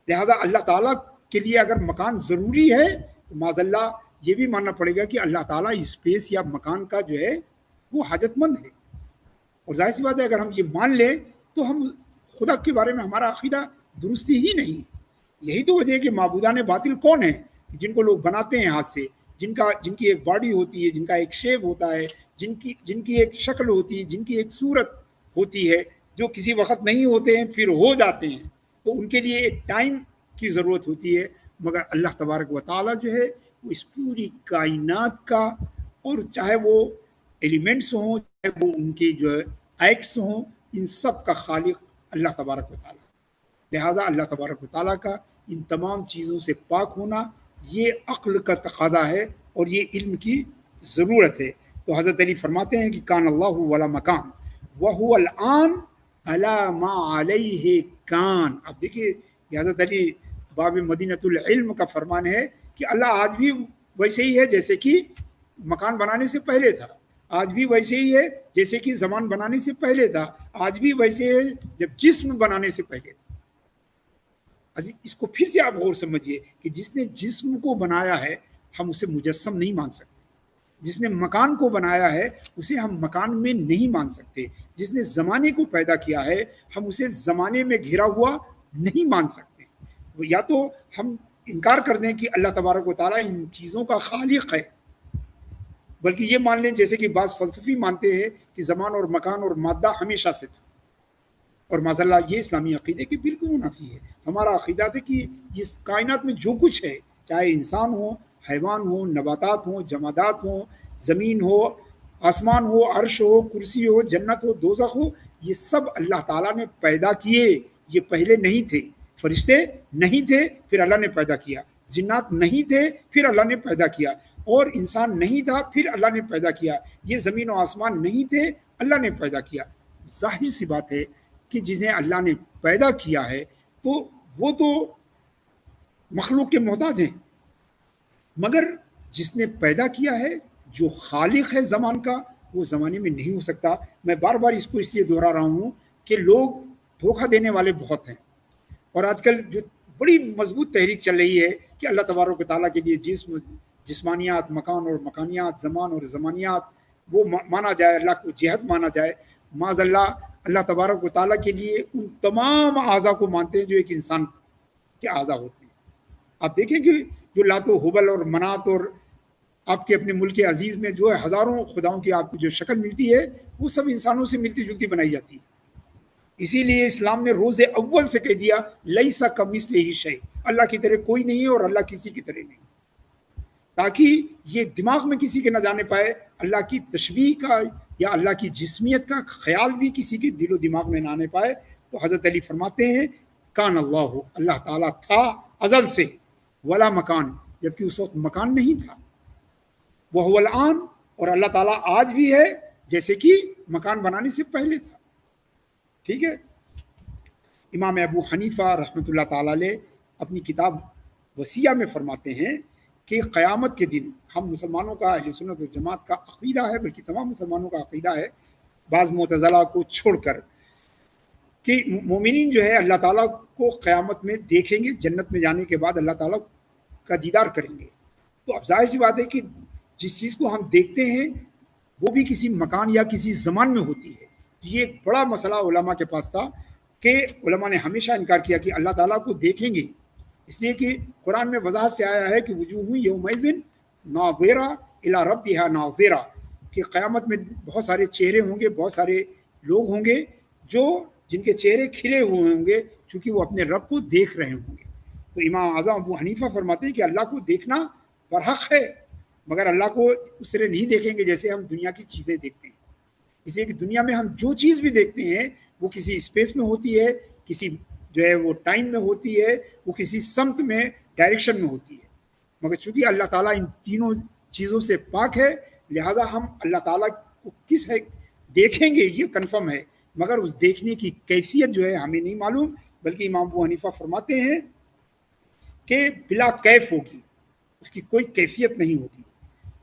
لہٰذا اللہ تعالیٰ کے لیے اگر مکان ضروری ہے تو معاذ اللہ یہ بھی ماننا پڑے گا کہ اللہ تعالیٰ اسپیس یا مکان کا جو ہے وہ حاجت مند ہے. اور ظاہر سی بات ہے اگر ہم یہ مان لیں تو ہم خدا کے بارے میں ہمارا عقیدہ درستی ہی نہیں. یہی تو وجہ ہے کہ معبودان باطل کون ہیں؟ جن کو لوگ بناتے ہیں ہاتھ سے، جن کی ایک باڈی ہوتی ہے، جن کا ایک شیپ ہوتا ہے، جن کی ایک شکل ہوتی ہے، جن کی ایک صورت ہوتی ہے، جو کسی وقت نہیں ہوتے ہیں پھر ہو جاتے ہیں. تو ان کے لیے ایک ٹائم کی ضرورت ہوتی ہے. مگر اللہ تبارک و تعالیٰ جو ہے وہ اس پوری کائنات کا، اور چاہے وہ ایلیمنٹس ہوں، چاہے وہ ان کے جو ایکٹس ہوں، ان سب کا خالق اللہ تبارک و تعالیٰ. لہٰذا اللہ تبارک و تعالیٰ کا ان تمام چیزوں سے پاک ہونا یہ عقل کا تقاضا ہے اور یہ علم کی ضرورت ہے. تو حضرت علی فرماتے ہیں کہ کان اللہ ولا مکان وہو الآن علی ما علیہ کان. اب دیکھیے یہ حضرت علی باب مدینۃ العلم کا فرمان ہے کہ اللہ آج بھی ویسے ہی ہے جیسے کہ مکان بنانے سے پہلے تھا، آج بھی ویسے ہی ہے جیسے کہ زمان بنانے سے پہلے تھا، آج بھی ویسے ہے جب جسم بنانے سے پہلے تھا. اس کو پھر سے آپ غور سمجھیے کہ جس نے جسم کو بنایا ہے ہم اسے مجسم نہیں مان سکتے، جس نے مکان کو بنایا ہے اسے ہم مکان میں نہیں مان سکتے، جس نے زمانے کو پیدا کیا ہے ہم اسے زمانے میں گھرا ہوا نہیں مان سکتے. یا تو ہم انکار کر دیں کہ اللہ تبارک و تعالیٰ ان چیزوں کا خالق ہے، بلکہ یہ مان لیں جیسے کہ بعض فلسفی مانتے ہیں کہ زمان اور مکان اور مادہ ہمیشہ سے تھا. اور معاذ اللہ یہ اسلامی عقیدے کے بالکل منافی ہے. ہمارا عقیدہ ہے کہ اس کائنات میں جو کچھ ہے، چاہے انسان ہو، حیوان ہو، نباتات ہوں، جمادات ہوں، زمین ہو، آسمان ہو، عرش ہو، کرسی ہو، جنت ہو، دوزخ ہو، یہ سب اللہ تعالیٰ نے پیدا کیے. یہ پہلے نہیں تھے. فرشتے نہیں تھے پھر اللہ نے پیدا کیا، جنات نہیں تھے پھر اللہ نے پیدا کیا، اور انسان نہیں تھا پھر اللہ نے پیدا کیا. یہ زمین و آسمان نہیں تھے، اللہ نے پیدا کیا. ظاہر سی بات ہے کہ جنہیں اللہ نے پیدا کیا ہے تو وہ تو مخلوق کے محتاج ہیں، مگر جس نے پیدا کیا ہے، جو خالق ہے زمان کا، وہ زمانے میں نہیں ہو سکتا. میں بار بار اس کو اس لیے دہرا رہا ہوں کہ لوگ دھوکہ دینے والے بہت ہیں، اور آج کل جو بڑی مضبوط تحریک چل رہی ہے کہ اللہ تبارک و تعالیٰ کے لیے جسمانیات، مکان اور مکانیات، زمان اور زمانیات وہ مانا جائے، اللہ کو جہت مانا جائے. معاذ اللہ تبارک و تعالیٰ کے لیے ان تمام اعضاء کو مانتے ہیں جو ایک انسان کے اعضاء ہوتے ہیں. آپ دیکھیں کہ جو لات و حبل اور منات اور آپ کے اپنے ملک عزیز میں جو ہے ہزاروں خداؤں کی آپ کو جو شکل ملتی ہے وہ سب انسانوں سے ملتی جلتی بنائی جاتی ہے. اسی لیے اسلام نے روز اول سے کہہ دیا لیسا کمثلہ شیء، اللہ کی طرح کوئی نہیں ہے اور اللہ کسی کی طرح نہیں، تاکہ یہ دماغ میں کسی کے نہ جانے پائے اللہ کی تشبیہ کا یا اللہ کی جسمیت کا خیال بھی کسی کے دل و دماغ میں نہ آنے پائے. تو حضرت علی فرماتے ہیں کان اللہ تعالیٰ تھا ازل سے، ولا مکان، جبکہ اس وقت مکان نہیں تھا، وہ الآن، اور اللہ تعالیٰ آج بھی ہے جیسے کہ مکان بنانے سے پہلے تھا. ٹھیک ہے. امام ابو حنیفہ رحمۃ اللہ تعالیٰ علیہ اپنی کتاب وصیہ میں فرماتے ہیں کہ قیامت کے دن ہم مسلمانوں کا، اہل سنت و جماعت کا عقیدہ ہے، بلکہ تمام مسلمانوں کا عقیدہ ہے بعض معتزلہ کو چھوڑ کر، کہ مومنین جو ہے اللہ تعالیٰ کو قیامت میں دیکھیں گے، جنت میں جانے کے بعد اللہ تعالیٰ کا دیدار کریں گے. تو اب ظاہر سی بات ہے کہ جس چیز کو ہم دیکھتے ہیں وہ بھی کسی مکان یا کسی زمان میں ہوتی ہے. یہ ایک بڑا مسئلہ علماء کے پاس تھا کہ علماء نے ہمیشہ انکار کیا کہ اللہ تعالیٰ کو دیکھیں گے، اس لیے کہ قرآن میں وضاحت سے آیا ہے کہ وجوہ یومئذ ناظرہ الی ربہا ناظرہ، کہ قیامت میں بہت سارے چہرے ہوں گے، بہت سارے لوگ ہوں گے جن کے چہرے کھلے ہوئے ہوں گے چونکہ وہ اپنے رب کو دیکھ رہے ہوں گے. تو امام اعظم ابو حنیفہ فرماتے ہیں کہ اللہ کو دیکھنا برحق ہے، مگر اللہ کو اس طرح نہیں دیکھیں گے جیسے ہم دنیا کی چیزیں دیکھتے ہیں. اس لیے کہ دنیا میں ہم جو چیز بھی دیکھتے ہیں وہ کسی اسپیس میں ہوتی ہے، کسی جو ہے وہ ٹائم میں ہوتی ہے، وہ کسی سمت میں، ڈائریکشن میں ہوتی ہے. مگر چونکہ اللہ تعالیٰ ان تینوں چیزوں سے پاک ہے، لہٰذا ہم اللہ تعالیٰ کو کس ہے دیکھیں گے یہ کنفرم ہے، مگر اس دیکھنے کی کیفیت جو ہے ہمیں نہیں معلوم. بلکہ امام ابو حنیفہ فرماتے ہیں کہ بلا کیف ہوگی، اس کی کوئی کیفیت نہیں ہوگی،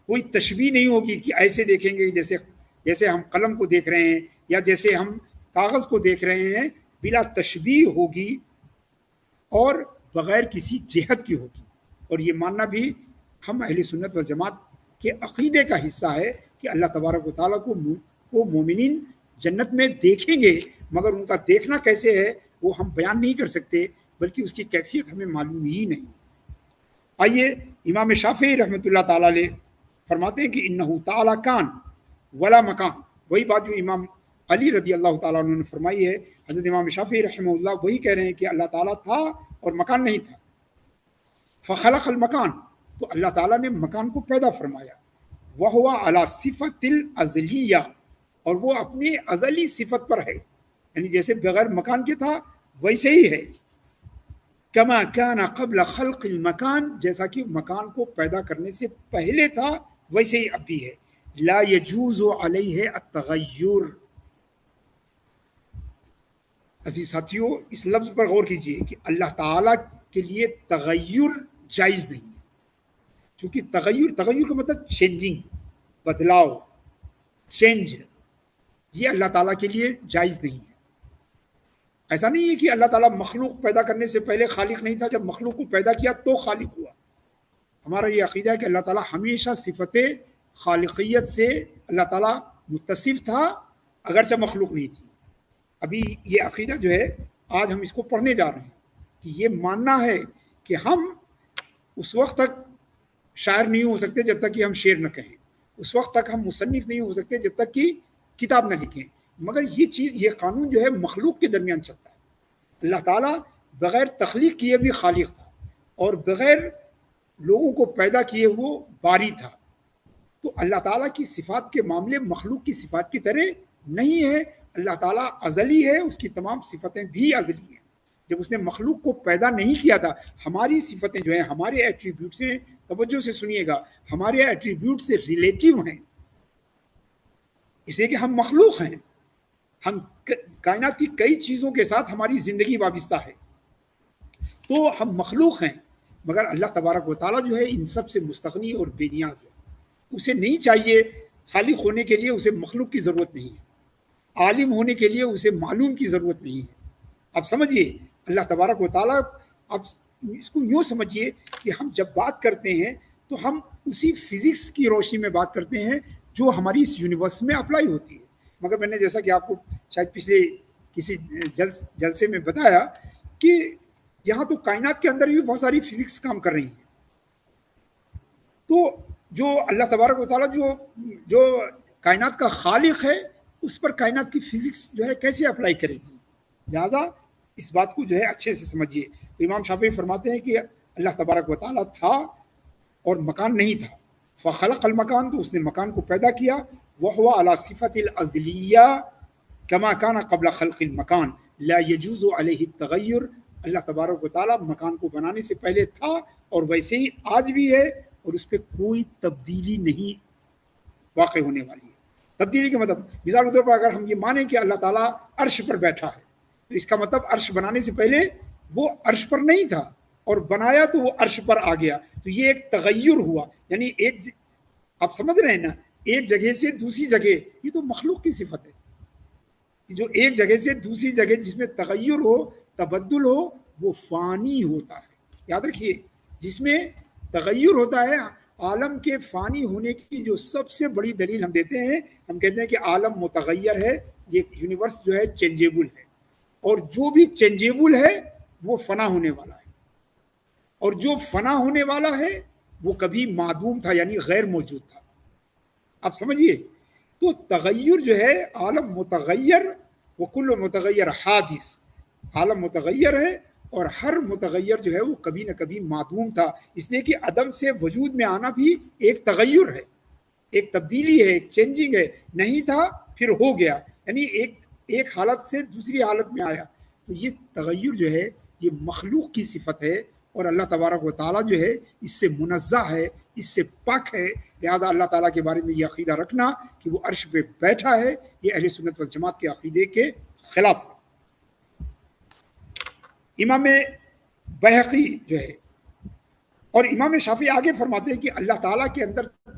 کوئی تشبیہ نہیں ہوگی کہ ایسے دیکھیں گے جیسے ہم قلم کو دیکھ رہے ہیں یا جیسے ہم کاغذ کو دیکھ رہے ہیں بلا تشبیہ ہوگی اور بغیر کسی جہت کی ہوگی. اور یہ ماننا بھی ہم اہل سنت والجماعت کے عقیدے کا حصہ ہے کہ اللہ تبارک و تعالیٰ کو مومنین جنت میں دیکھیں گے، مگر ان کا دیکھنا کیسے ہے وہ ہم بیان نہیں کر سکتے، بلکہ اس کی کیفیت ہمیں معلوم ہی نہیں. آئیے امام شافعی رحمۃ اللہ تعالیٰ علیہ فرماتے ہیں کہ انہ تعالیٰ کان ولا مکان. وہی بات جو امام علی رضی اللہ تعالیٰ عنہ نے فرمائی ہے. حضرت امام شافعی رحمہ اللہ وہی کہہ رہے ہیں کہ اللہ تعالیٰ تھا اور مکان نہیں تھا. فخلق المکان، تو اللہ تعالیٰ نے مکان کو پیدا فرمایا. وہو علی صفت الازلیہ، اور وہ اپنی ازلی صفت پر ہے، یعنی جیسے بغیر مکان کے تھا ویسے ہی ہے. کما کان قبل خلق المکان، جیسا کہ مکان کو پیدا کرنے سے پہلے تھا ویسے ہی اب بھی ہے. لا یجوز علیہ التغیر. عزیز ساتھیوں، اس لفظ پر غور کیجیے کہ اللہ تعالیٰ کے لیے تغیر جائز نہیں ہے. چونکہ تغیر کا مطلب چینجنگ، بدلاؤ، چینج، یہ اللہ تعالیٰ کے لیے جائز نہیں ہے. ایسا نہیں ہے کہ اللہ تعالیٰ مخلوق پیدا کرنے سے پہلے خالق نہیں تھا، جب مخلوق کو پیدا کیا تو خالق ہوا. ہمارا یہ عقیدہ ہے کہ اللہ تعالیٰ ہمیشہ صفت خالقیت سے اللہ تعالیٰ متصف تھا، اگرچہ مخلوق نہیں تھی. ابھی یہ عقیدہ جو ہے آج ہم اس کو پڑھنے جا رہے ہیں کہ یہ ماننا ہے کہ ہم اس وقت تک شاعر نہیں ہو سکتے جب تک کہ ہم شعر نہ کہیں، اس وقت تک ہم مصنف نہیں ہو سکتے جب تک کہ کتاب نہ لکھیں، مگر یہ قانون جو ہے مخلوق کے درمیان چلتا ہے. اللہ تعالیٰ بغیر تخلیق کیے بھی خالق تھا اور بغیر لوگوں کو پیدا کیے وہ باری تھا. تو اللہ تعالیٰ کی صفات کے معاملے مخلوق کی صفات کی طرح نہیں ہے. اللہ تعالیٰ ازلی ہے، اس کی تمام صفتیں بھی ازلی ہیں. جب اس نے مخلوق کو پیدا نہیں کیا تھا، ہماری صفتیں جو ہیں، ہمارے ایٹریبیوٹس ہیں، توجہ سے سنیے گا، ہمارے ایٹریبیوٹ سے ریلیٹیو ہیں، اس لیے کہ ہم مخلوق ہیں. ہم کائنات کی کئی چیزوں کے ساتھ ہماری زندگی وابستہ ہے، تو ہم مخلوق ہیں. مگر اللہ تبارک و تعالیٰ جو ہے ان سب سے مستغنی اور بے نیاز ہے. اسے نہیں چاہیے، خالق ہونے کے لیے اسے مخلوق کی ضرورت نہیں ہے، عالم ہونے کے لیے اسے معلوم کی ضرورت نہیں ہے. اب سمجھیے اللہ تبارک و تعالیٰ، اب اس کو یوں سمجھیے کہ ہم جب بات کرتے ہیں تو ہم اسی فزکس کی روشنی میں بات کرتے ہیں جو ہماری اس یونیورس میں اپلائی ہوتی ہے. مگر میں نے جیسا کہ آپ کو شاید پچھلے کسی جلسے میں بتایا کہ یہاں تو کائنات کے اندر بھی بہت ساری فزکس کام کر رہی ہیں. تو جو اللہ تبارک و تعالیٰ جو کائنات کا خالق ہے، اس پر کائنات کی فزکس جو ہے کیسے اپلائی کرے گی؟ لہٰذا اس بات کو جو ہے اچھے سے سمجھیے. تو امام شافعی فرماتے ہیں کہ اللہ تبارک و تعالیٰ تھا اور مکان نہیں تھا. فخلق المکان، تو اس نے مکان کو پیدا کیا. وہو علی صفت الازلیہ کما کان قبل خلق المکان لا یجوز علیہ التغیر. اللہ تبارک و تعالیٰ مکان کو بنانے سے پہلے تھا اور ویسے ہی آج بھی ہے، اور اس پہ کوئی تبدیلی نہیں واقع ہونے والی ہے. تبدیلی کا مطلب مثال کے طور پر اگر ہم یہ مانیں کہ اللہ تعالیٰ عرش پر بیٹھا ہے، تو اس کا مطلب عرش بنانے سے پہلے وہ عرش پر نہیں تھا اور بنایا تو وہ عرش پر آ گیا. تو یہ ایک تغیر ہوا، یعنی آپ سمجھ رہے ہیں نا، ایک جگہ سے دوسری جگہ، یہ تو مخلوق کی صفت ہے. جو ایک جگہ سے دوسری جگہ جس میں تغیر ہو، تبدل ہو، وہ فانی ہوتا ہے. یاد رکھیے، جس میں تغیر ہوتا ہے، عالم کے فانی ہونے کی جو سب سے بڑی دلیل ہم دیتے ہیں، ہم کہتے ہیں کہ عالم متغیر ہے، یہ یونیورس جو ہے چینجیبل ہے، اور جو بھی چینجیبل ہے وہ فنا ہونے والا ہے، اور جو فنا ہونے والا ہے وہ کبھی معدوم تھا، یعنی غیر موجود تھا. آپ سمجھیے، تو تغیر جو ہے، عالم متغیر، وکل متغیر حادث، عالم متغیر ہے اور ہر متغیر جو ہے وہ کبھی نہ کبھی معدوم تھا. اس لیے کہ عدم سے وجود میں آنا بھی ایک تغیر ہے، ایک تبدیلی ہے، ایک چینجنگ ہے. نہیں تھا پھر ہو گیا، یعنی ایک حالت سے دوسری حالت میں آیا. تو یہ تغیر جو ہے یہ مخلوق کی صفت ہے، اور اللہ تبارک و تعالیٰ جو ہے اس سے منزہ ہے، اس سے پاک ہے. لہٰذا اللہ تعالیٰ کے بارے میں یہ عقیدہ رکھنا کہ وہ عرش پہ بیٹھا ہے، یہ اہل سنت والجماعت کے عقیدے کے خلاف ہے. امام بہقی جو ہے اور امام شافعی آگے فرماتے ہیں کہ اللہ تعالیٰ کے اندر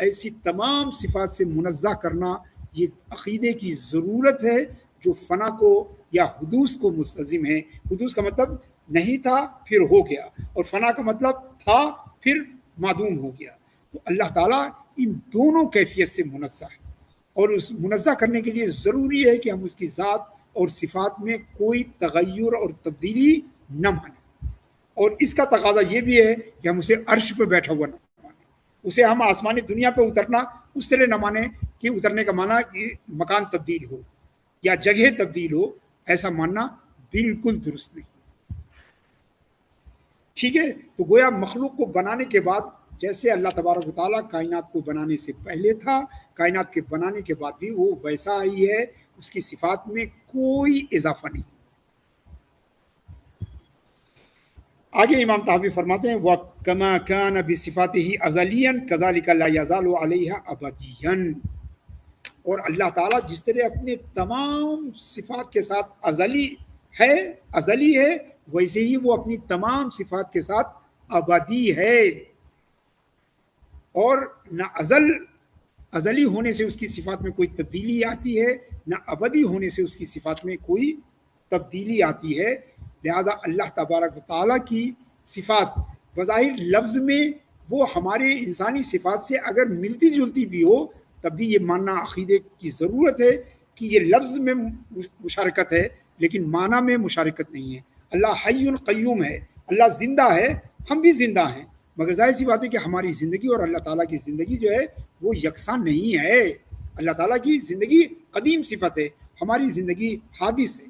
ایسی تمام صفات سے منزہ کرنا یہ عقیدے کی ضرورت ہے جو فنا کو یا حدوث کو مستلزم ہے. حدوث کا مطلب نہیں تھا پھر ہو گیا، اور فنا کا مطلب تھا پھر معدوم ہو گیا. تو اللہ تعالیٰ ان دونوں کیفیت سے منزہ ہے، اور اس منزہ کرنے کے لیے ضروری ہے کہ ہم اس کی ذات اور صفات میں کوئی تغیر اور تبدیلی نہ مانیں. اور اس کا تقاضا یہ بھی ہے کہ ہم اسے عرش پہ بیٹھا ہوا نہ مانیں، اسے ہم آسمانی دنیا پہ اترنا اس طرح نہ مانیں کہ اترنے کا معنی کہ مکان تبدیل ہو یا جگہ تبدیل ہو، ایسا ماننا بالکل درست نہیں. ٹھیک ہے، تو گویا مخلوق کو بنانے کے بعد جیسے اللہ تبارک و تعالیٰ کائنات کو بنانے سے پہلے تھا، کائنات کے بنانے کے بعد بھی وہ ویسا ہی ہے، اس کی صفات میں کوئی اضافہ نہیں. آگے امام طحاوی فرماتے ہیں وَكَمَا كَانَ بِصِفَاتِهِ أَزَلِيًا كَذَلِكَ لَا يَزَالُ عَلَيْهَا أَبَدِيًا. اور اللہ تعالیٰ جس طرح اپنے تمام صفات کے ساتھ ازلی ہے ویسے ہی وہ اپنی تمام صفات کے ساتھ ابدی ہے. اور نہ ازلی ہونے سے اس کی صفات میں کوئی تبدیلی آتی ہے، نہ ابدی ہونے سے اس کی صفات میں کوئی تبدیلی آتی ہے. لہذا اللہ تبارک و تعالیٰ کی صفات بظاہر لفظ میں وہ ہمارے انسانی صفات سے اگر ملتی جلتی بھی ہو تب بھی یہ ماننا عقیدے کی ضرورت ہے کہ یہ لفظ میں مشارکت ہے لیکن معنی میں مشارکت نہیں ہے. اللہ حی قیوم ہے، اللہ زندہ ہے، ہم بھی زندہ ہیں، مگر ظاہر سی بات ہے کہ ہماری زندگی اور اللہ تعالیٰ کی زندگی جو ہے وہ یکساں نہیں ہے. اللہ تعالیٰ کی زندگی قدیم صفت ہے، ہماری زندگی حادث ہے.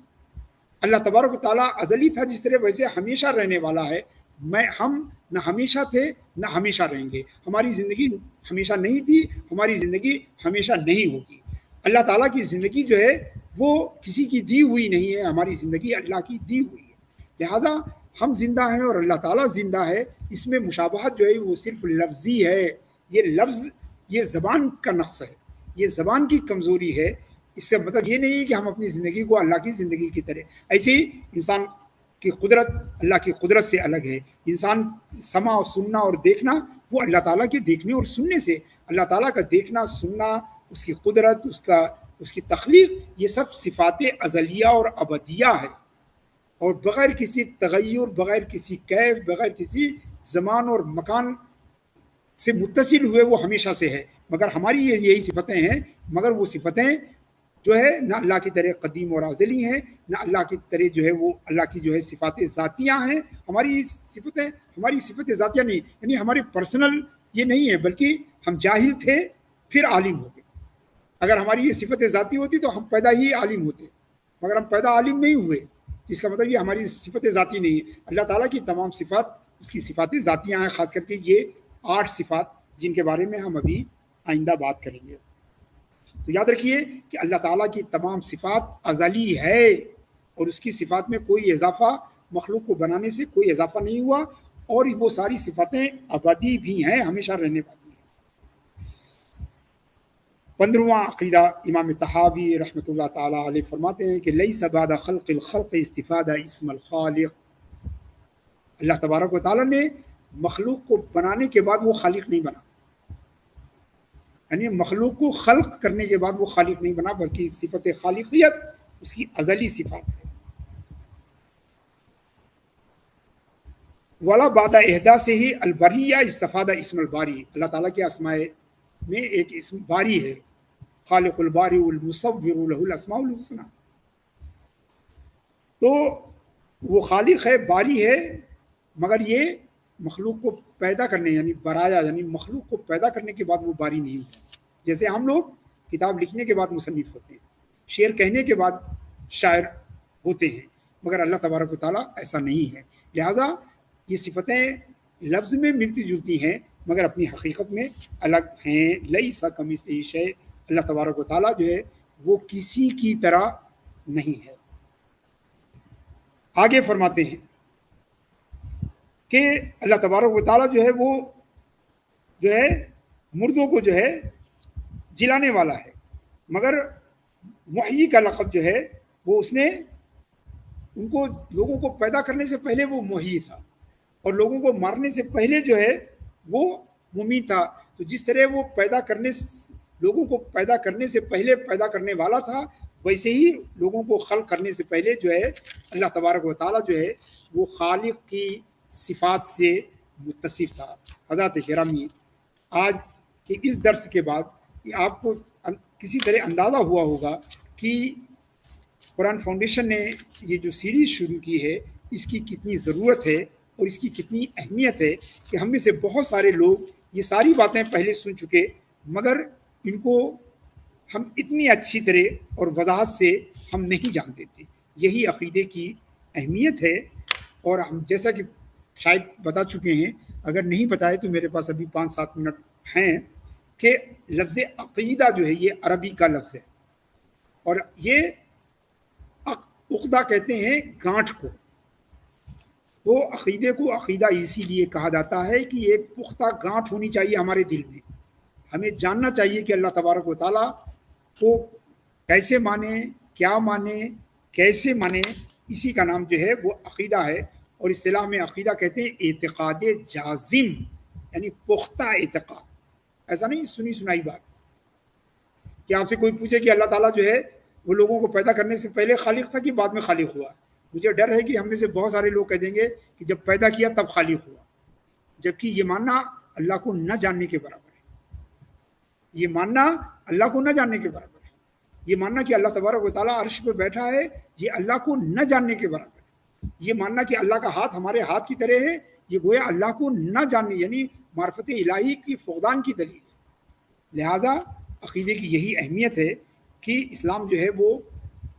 اللہ تبارک و تعالیٰ ازلی تھا جس طرح ویسے ہمیشہ رہنے والا ہے. ہم نہ ہمیشہ تھے نہ ہمیشہ رہیں گے، ہماری زندگی ہمیشہ نہیں تھی، ہماری زندگی ہمیشہ نہیں ہوگی. اللہ تعالیٰ کی زندگی جو ہے وہ کسی کی دی ہوئی نہیں ہے، ہماری زندگی اللہ کی دی ہوئی ہے. لہٰذا ہم زندہ ہیں اور اللہ تعالیٰ زندہ ہے، اس میں مشابہت جو ہے وہ صرف لفظی ہے. یہ لفظ یہ زبان کا نقص ہے، یہ زبان کی کمزوری ہے. اس سے مطلب یہ نہیں ہے کہ ہم اپنی زندگی کو اللہ کی زندگی کی طرح، ایسے ہی انسان کی قدرت اللہ کی قدرت سے الگ ہے. انسان سمع اور سننا اور دیکھنا وہ اللہ تعالیٰ کے دیکھنے اور سننے سے، اللہ تعالیٰ کا دیکھنا سننا، اس کی قدرت، اس کی تخلیق، یہ سب صفات ازلیہ اور ابدیہ ہے، اور بغیر کسی تغیر، بغیر کسی کیف، بغیر کسی زمان اور مکان سے متصل ہوئے وہ ہمیشہ سے ہے. مگر ہماری یہی صفتیں ہیں، مگر وہ صفتیں جو ہے نہ اللہ کی طرح قدیم اور ازلی ہیں، نہ اللہ کی طرح جو ہے وہ اللہ کی جو ہے صفات ذاتیہ ہیں. ہماری صفت ذاتیہ نہیں، یعنی ہماری پرسنل یہ نہیں ہے، بلکہ ہم جاہل تھے پھر عالم ہو گئے. اگر ہماری یہ صفت ذاتی ہوتی تو ہم پیدا ہی عالم ہوتے، مگر ہم پیدا عالم نہیں ہوئے، اس کا مطلب یہ ہماری صفت ذاتی نہیں ہے. اللہ تعالیٰ کی تمام صفات اس کی صفات ذاتیہ ہیں، خاص کر کے یہ 8 صفات جن کے بارے میں ہم ابھی آئندہ بات کریں گے. تو یاد رکھیے کہ اللہ تعالیٰ کی تمام صفات ازلی ہے، اور اس کی صفات میں کوئی اضافہ مخلوق کو بنانے سے کوئی اضافہ نہیں ہوا، اور وہ ساری صفاتیں ابدی بھی ہیں، ہمیشہ رہنے والی ہیں. 15واں عقیدہ امام طحاوی رحمۃ اللہ تعالیٰ علیہ فرماتے ہیں کہ لیس بعد خلق الخلق استفادہ اسم الخالق. اللہ تبارک و تعالیٰ نے مخلوق کو بنانے کے بعد وہ خالق نہیں بنا، یعنی مخلوق کو خلق کرنے کے بعد وہ خالق نہیں بنا، بلکہ صفت خالقیت اس کی ازلی صفات ہے. ولا بعد احدا سے ہی البریہ استفادہ اسم الباری. اللہ تعالیٰ کے اسماء میں ایک اسم باری ہے، خالق الباری المصور له الاسماء الحسنى. تو وہ خالق ہے، باری ہے، مگر یہ مخلوق کو پیدا کرنے یعنی برایا یعنی مخلوق کو پیدا کرنے کے بعد وہ باری نہیں ہوتا. جیسے ہم لوگ کتاب لکھنے کے بعد مصنف ہوتے ہیں، شعر کہنے کے بعد شاعر ہوتے ہیں، مگر اللہ تبارک و تعالیٰ ایسا نہیں ہے. لہٰذا یہ صفتیں لفظ میں ملتی جلتی ہیں مگر اپنی حقیقت میں الگ ہیں. لیس کمثلہ شیء. اللہ تبارک و تعالیٰ جو ہے وہ کسی کی طرح نہیں ہے. آگے فرماتے ہیں کہ اللہ تبارک و تعالیٰ جو ہے وہ جو ہے مردوں کو جو ہے جلانے والا ہے، مگر محیی کا لقب جو ہے وہ اس نے ان کو لوگوں کو پیدا کرنے سے پہلے وہ محیی تھا، اور لوگوں کو مارنے سے پہلے جو ہے وہ مومن تھا. تو جس طرح وہ لوگوں کو پیدا کرنے سے پہلے پیدا کرنے والا تھا, ویسے ہی لوگوں کو خلق کرنے سے پہلے جو ہے اللہ تبارک و تعالیٰ جو ہے وہ خالق کی صفات سے متصف تھا. حضرات گرامی, آج کے اس درس کے بعد آپ کو کسی طرح اندازہ ہوا ہوگا کہ قرآن فاؤنڈیشن نے یہ جو سیریز شروع کی ہے اس کی کتنی ضرورت ہے اور اس کی کتنی اہمیت ہے, کہ ہم میں سے بہت سارے لوگ یہ ساری باتیں پہلے سن چکے, مگر ان کو ہم اتنی اچھی طرح اور وضاحت سے ہم نہیں جانتے تھے. یہی عقیدے کی اہمیت ہے. اور ہم جیسا کہ شاید بتا چکے ہیں, اگر نہیں بتائے تو میرے پاس ابھی 5-7 منٹ ہیں, کہ لفظ عقیدہ جو ہے یہ عربی کا لفظ ہے, اور یہ عقدہ کہتے ہیں گانٹھ کو. وہ عقیدے کو عقیدہ اسی لیے کہا جاتا ہے کہ ایک پختہ گانٹھ ہونی چاہیے ہمارے دل میں. ہمیں جاننا چاہیے کہ اللہ تبارک و تعالیٰ کو کیسے مانے, کیا مانے, کیسے مانے. اسی کا نام جو ہے وہ عقیدہ ہے. اور اصطلاح میں عقیدہ کہتے ہیں اعتقاد جازم, یعنی پختہ اعتقاد. ایسا نہیں سنی سنائی بات کہ آپ سے کوئی پوچھے کہ اللہ تعالیٰ جو ہے وہ لوگوں کو پیدا کرنے سے پہلے خالق تھا کہ بعد میں خالق ہوا. مجھے ڈر ہے کہ ہم میں سے بہت سارے لوگ کہہ دیں گے کہ جب پیدا کیا تب خالق ہوا, جبکہ یہ ماننا اللہ کو نہ جاننے کے برابر ہے. یہ ماننا اللہ کو نہ جاننے کے برابر ہے. یہ ماننا کہ اللہ تبارک و تعالیٰ عرش پہ بیٹھا ہے, یہ اللہ کو نہ جاننے کے برابر ہے. یہ ماننا کہ اللہ کا ہاتھ ہمارے ہاتھ کی طرح ہے, یہ گویا اللہ کو نہ جاننے یعنی معرفت الہی کی فقدان کی دلیل ہے. لہٰذا عقیدے کی یہی اہمیت ہے کہ اسلام جو ہے وہ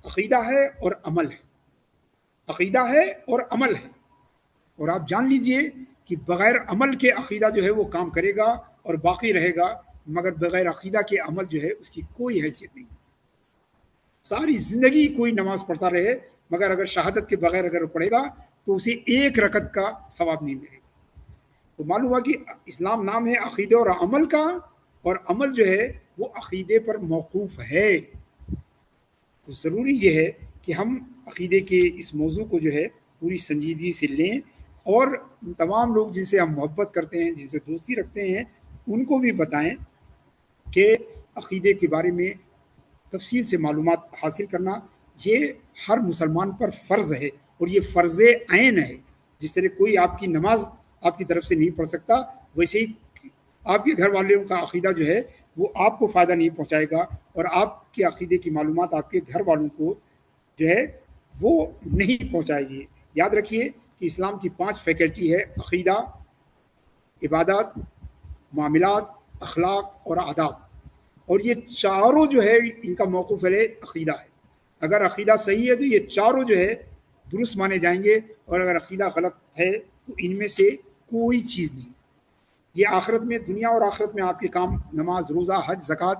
عقیدہ ہے اور عمل ہے. عقیدہ ہے اور عمل ہے. اور آپ جان لیجئے کہ بغیر عمل کے عقیدہ جو ہے وہ کام کرے گا اور باقی رہے گا, مگر بغیر عقیدہ کے عمل جو ہے اس کی کوئی حیثیت نہیں. ساری زندگی کوئی نماز پڑھتا رہے, مگر اگر شہادت کے بغیر اگر پڑھے گا تو اسے ایک رکعت کا ثواب نہیں ملے گا. تو معلوم ہوا کہ اسلام نام ہے عقیدے اور عمل کا, اور عمل جو ہے وہ عقیدے پر موقوف ہے. تو ضروری یہ ہے کہ ہم عقیدے کے اس موضوع کو جو ہے پوری سنجیدگی سے لیں, اور ان تمام لوگ جن سے ہم محبت کرتے ہیں, جن سے دوستی رکھتے ہیں, ان کو بھی بتائیں کہ عقیدے کے بارے میں تفصیل سے معلومات حاصل کرنا یہ ہر مسلمان پر فرض ہے, اور یہ فرض عین ہے. جس طرح کوئی آپ کی نماز آپ کی طرف سے نہیں پڑھ سکتا, ویسے ہی آپ کے گھر والوں کا عقیدہ جو ہے وہ آپ کو فائدہ نہیں پہنچائے گا, اور آپ کے عقیدے کی معلومات آپ کے گھر والوں کو جو ہے وہ نہیں پہنچائے گی. یاد رکھیے کہ اسلام کی 5 فیکلٹی ہے: عقیدہ, عبادات, معاملات, اخلاق اور آداب. اور یہ چاروں جو ہے ان کا موقف ہے عقیدہ ہے. اگر عقیدہ صحیح ہے تو یہ چاروں جو ہے درست مانے جائیں گے, اور اگر عقیدہ غلط ہے تو ان میں سے کوئی چیز نہیں. یہ آخرت میں, دنیا اور آخرت میں آپ کے کام نماز, روزہ, حج, زکوٰۃ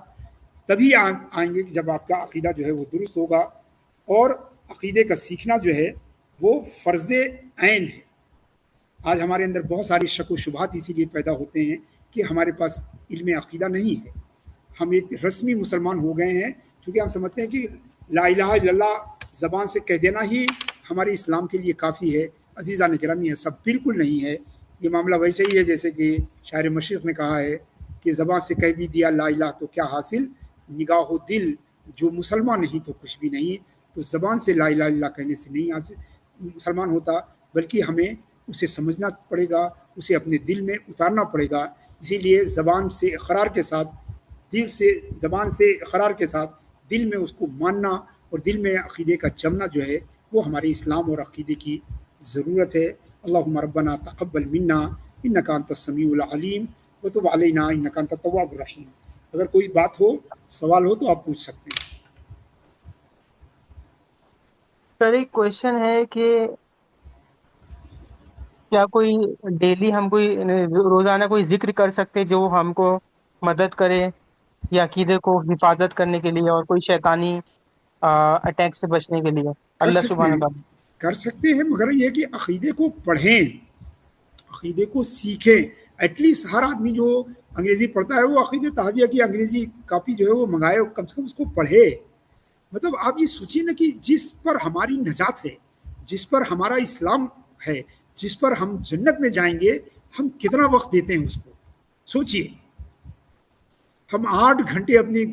تبھی آئیں گے کہ جب آپ کا عقیدہ جو ہے وہ درست ہوگا. اور عقیدے کا سیکھنا جو ہے وہ فرض عین ہے. آج ہمارے اندر بہت ساری شک و شبہات اسی لیے پیدا ہوتے ہیں کہ ہمارے پاس علم عقیدہ نہیں ہے. ہم ایک رسمی مسلمان ہو گئے ہیں کیونکہ ہم سمجھتے ہیں کہ لا الہ الا اللہ زبان سے کہہ دینا ہی ہمارے اسلام کے لیے کافی ہے. عزیزان گرامی, ہے سب بالکل نہیں ہے. یہ معاملہ ویسے ہی ہے جیسے کہ شاعر مشرق نے کہا ہے کہ زبان سے کہہ بھی دیا لا الہ تو کیا حاصل, نگاہ و دل جو مسلمان نہیں تو کچھ بھی نہیں. تو زبان سے لا الہ الا اللہ کہنے سے نہیں حاصل مسلمان ہوتا, بلکہ ہمیں اسے سمجھنا پڑے گا, اسے اپنے دل میں اتارنا پڑے گا. اسی لیے زبان سے اقرار کے ساتھ زبان سے اقرار کے ساتھ دل میں اس کو ماننا اور دل میں عقیدے کا جمنا جو ہے وہ ہمارے اسلام اور عقیدے کی ضرورت ہے. اللہم ربنا تقبل منا انک انت السمیع العلیم وتب علینا انک انت التواب الرحیم. اگر کوئی بات ہو, سوال ہو تو آپ پوچھ سکتے ہیں. سر ایک کوشچن ہے کہ کیا کوئی ڈیلی ہم کوئی روزانہ کوئی ذکر کر سکتے جو ہم کو مدد کرے یا عقیدے کو حفاظت کرنے کے لیے اور کوئی شیطانی اٹیک سے بچنے کے لیے اللہ سبحانہ تعالیٰ؟ کر سکتے ہیں, مگر یہ کہ عقیدے کو پڑھیں, عقیدے کو سیکھیں. ایٹ لیسٹ ہر آدمی جو انگریزی پڑھتا ہے وہ عقیدہ طحاویہ کی انگریزی کاپی جو ہے وہ منگائے, کم سے کم اس کو پڑھے. مطلب آپ یہ سوچیے نا کہ جس پر ہماری نجات ہے, جس پر ہمارا اسلام ہے, جس پر ہم جنت میں جائیں گے, ہم کتنا وقت دیتے ہیں اس کو. سوچئے ہم 8 گھنٹے اپنی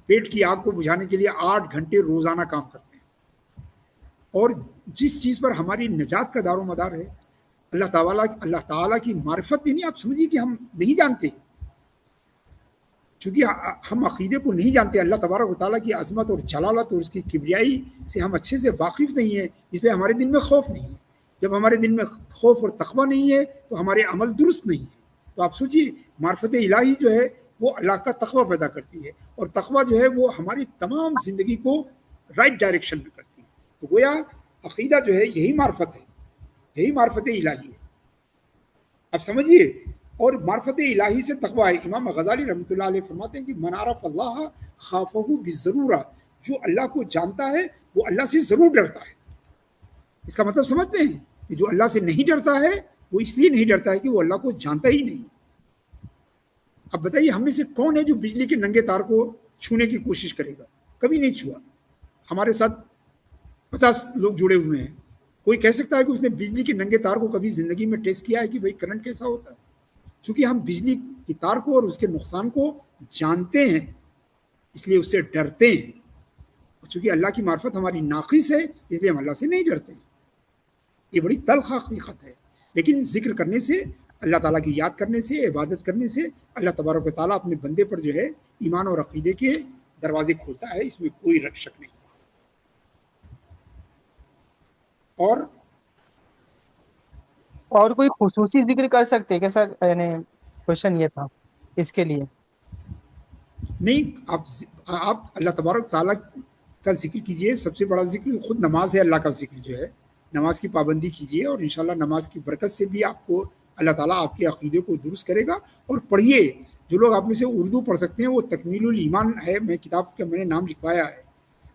پیٹ کی آگ کو بجھانے کے لیے 8 گھنٹے روزانہ کام کرتے ہیں، اور جس چیز پر ہماری نجات کا دار و مدار ہے اللہ تعالیٰ کی معرفت بھی نہیں، آپ سمجھیے کہ ہم نہیں جانتے، چونکہ ہم عقیدے کو نہیں جانتے، اللہ تبارک و تعالیٰ کی عظمت اور جلالت اور اس کی کبریائی سے ہم اچھے سے واقف نہیں ہیں، اس لیے ہمارے دل میں خوف نہیں ہے۔ جب ہمارے دل میں خوف اور تقویٰ نہیں ہے تو ہمارے عمل درست نہیں ہے۔ تو آپ سوچیے معرفت الہی جو ہے وہ اللہ کا تقویٰ پیدا کرتی ہے، اور تقویٰ جو ہے وہ ہماری تمام زندگی کو رائٹ ڈائریکشن میں کرتی ہے۔ تو گویا عقیدہ جو ہے یہی معرفت ہے، یہی معرفت الہی ہے، اب سمجھیے۔ اور معرفت الہی سے تقویٰ ہے۔ امام غزالی رحمۃ اللہ علیہ فرماتے ہیں کہ من عرف اللہ خافہ بالضرورہ، جو اللہ کو جانتا ہے وہ اللہ سے ضرور ڈرتا ہے۔ اس کا مطلب سمجھتے ہیں کہ جو اللہ سے نہیں ڈرتا ہے وہ اس لیے نہیں ڈرتا ہے کہ وہ اللہ کو جانتا ہی نہیں۔ اب بتائیے ہم میں سے کون ہے جو بجلی کے ننگے تار کو چھونے کی کوشش کرے گا؟ کبھی نہیں چھوا۔ ہمارے ساتھ 50 لوگ جڑے ہوئے ہیں، کوئی کہہ سکتا ہے کہ اس نے بجلی کے ننگے تار کو کبھی زندگی میں ٹیسٹ کیا ہے کہ بھئی کرنٹ کیسا ہوتا ہے؟ چونکہ ہم بجلی کی تار کو اور اس کے نقصان کو جانتے ہیں، اس لیے اس سے ڈرتے ہیں، اور چونکہ اللہ کی معرفت ہماری ناقص ہے اس لیے ہم اللہ سے نہیں ڈرتے ہیں۔ یہ بڑی تلخ حقیقت ہے، لیکن ذکر کرنے سے، اللہ تعالیٰ کی یاد کرنے سے، عبادت کرنے سے اللہ تبارک و تعالیٰ اپنے بندے پر جو ہے ایمان اور عقیدے کے دروازے کھولتا ہے، اس میں کوئی شک نہیں۔ اور کوئی خصوصی ذکر کر سکتے ہیں کیسا؟ یعنی کوشچن یہ تھا اس کے لیے۔ نہیں، آپ اللہ تبارک تعالیٰ کا ذکر کیجئے۔ سب سے بڑا ذکر خود نماز ہے، اللہ کا ذکر جو ہے نماز کی پابندی کیجئے، اور انشاءاللہ نماز کی برکت سے بھی آپ کو اللہ تعالیٰ آپ کے عقیدے کو درست کرے گا۔ اور پڑھیے، جو لوگ آپ میں سے اردو پڑھ سکتے ہیں وہ تکمیل الایمان ہے، میں کتاب کا میں نے نام لکھوایا ہے،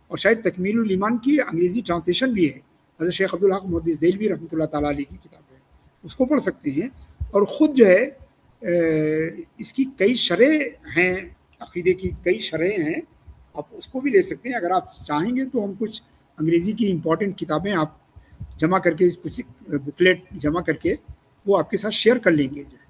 اور شاید تکمیل الایمان کی انگریزی ٹرانسلیشن بھی ہے، حضرت شیخ عبدالحق محدث دہلوی رحمۃ اللہ تعالیٰ علیہ کی کتاب ہے، اس کو پڑھ سکتے ہیں۔ اور خود جو ہے اس کی کئی شرح ہیں، عقیدے کی کئی شرح ہیں، آپ اس کو بھی لے سکتے ہیں۔ اگر آپ چاہیں گے تو ہم کچھ انگریزی کی امپورٹنٹ کتابیں آپ جمع کر کے، کچھ بکلیٹ جمع کر کے وہ آپ کے ساتھ شیئر کر لیں گے جو ہے۔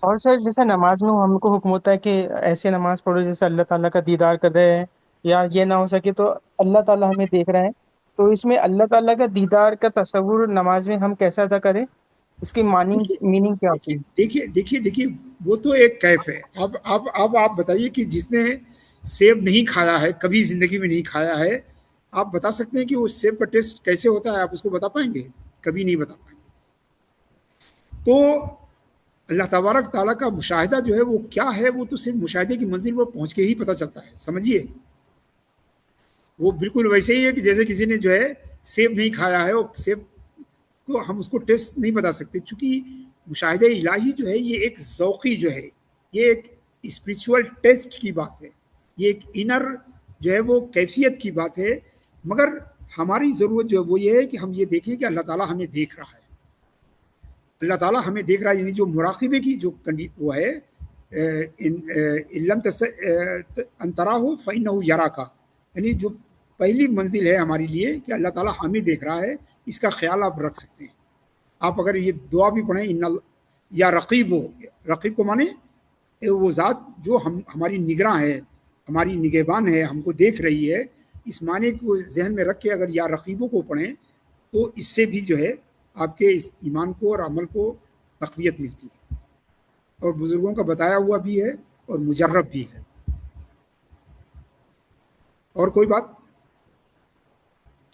اور سر جیسے نماز میں ہم کو حکم ہوتا ہے کہ ایسے نماز پڑھو جیسے اللہ تعالیٰ کا دیدار کر رہے ہیں، یا یہ نہ ہو سکے تو اللہ تعالیٰ ہمیں دیکھ رہے ہیں، تو اس میں اللہ تعالیٰ کا دیدار کا تصور نماز میں ہم کیسا ادا کریں؟ اس کی میننگ کیا ہوتی ہے؟ دیکھیے وہ تو ایک کیف ہے۔ اب آپ بتائیے کہ جس نے سیب نہیں کھایا ہے، کبھی زندگی میں نہیں کھایا ہے، آپ بتا سکتے ہیں کہ وہ سیب کا ٹیسٹ کیسے ہوتا ہے؟ آپ اس کو بتا پائیں گے؟ کبھی نہیں بتا پائیں گے۔ تو اللہ تبارک تعالیٰ کا مشاہدہ جو ہے وہ کیا ہے؟ وہ تو صرف مشاہدے کی منزل پر پہنچ کے ہی پتہ چلتا ہے، سمجھیے۔ وہ بالکل ویسے ہی ہے کہ جیسے کسی نے جو ہے سیب نہیں کھایا ہے، اور سیب کو ہم اس کو ٹیسٹ نہیں بتا سکتے، چونکہ مشاہدہ الہی جو ہے یہ ایک ذوقی جو ہے، یہ ایک اسپریچول ٹیسٹ کی بات ہے، یہ ایک انر جو ہے وہ کیفیت کی بات ہے۔ مگر ہماری ضرورت جو ہے وہ یہ ہے کہ ہم یہ دیکھیں کہ اللہ تعالیٰ ہمیں دیکھ رہا ہے، اللہ تعالیٰ ہمیں دیکھ رہا ہے، یعنی جو مراقبے کی جو وہ ہے لم انتراہ فإنہ یراک، یعنی جو پہلی منزل ہے ہمارے لیے کہ اللہ تعالیٰ ہمیں دیکھ رہا ہے، اس کا خیال آپ رکھ سکتے ہیں۔ آپ اگر یہ دعا بھی پڑھیں یا رقیب ہو، رقیب کو مانے وہ ذات جو ہماری نگراں ہے، ہماری نگہبان ہے، ہم کو دیکھ رہی ہے، اس معنی کو ذہن میں رکھ کے اگر یا رقیبوں کو پڑھیں تو اس سے بھی جو ہے آپ کے اس ایمان کو اور عمل کو تقویت ملتی ہے، اور بزرگوں کا بتایا ہوا بھی ہے اور مجرب بھی ہے۔ اور کوئی بات؟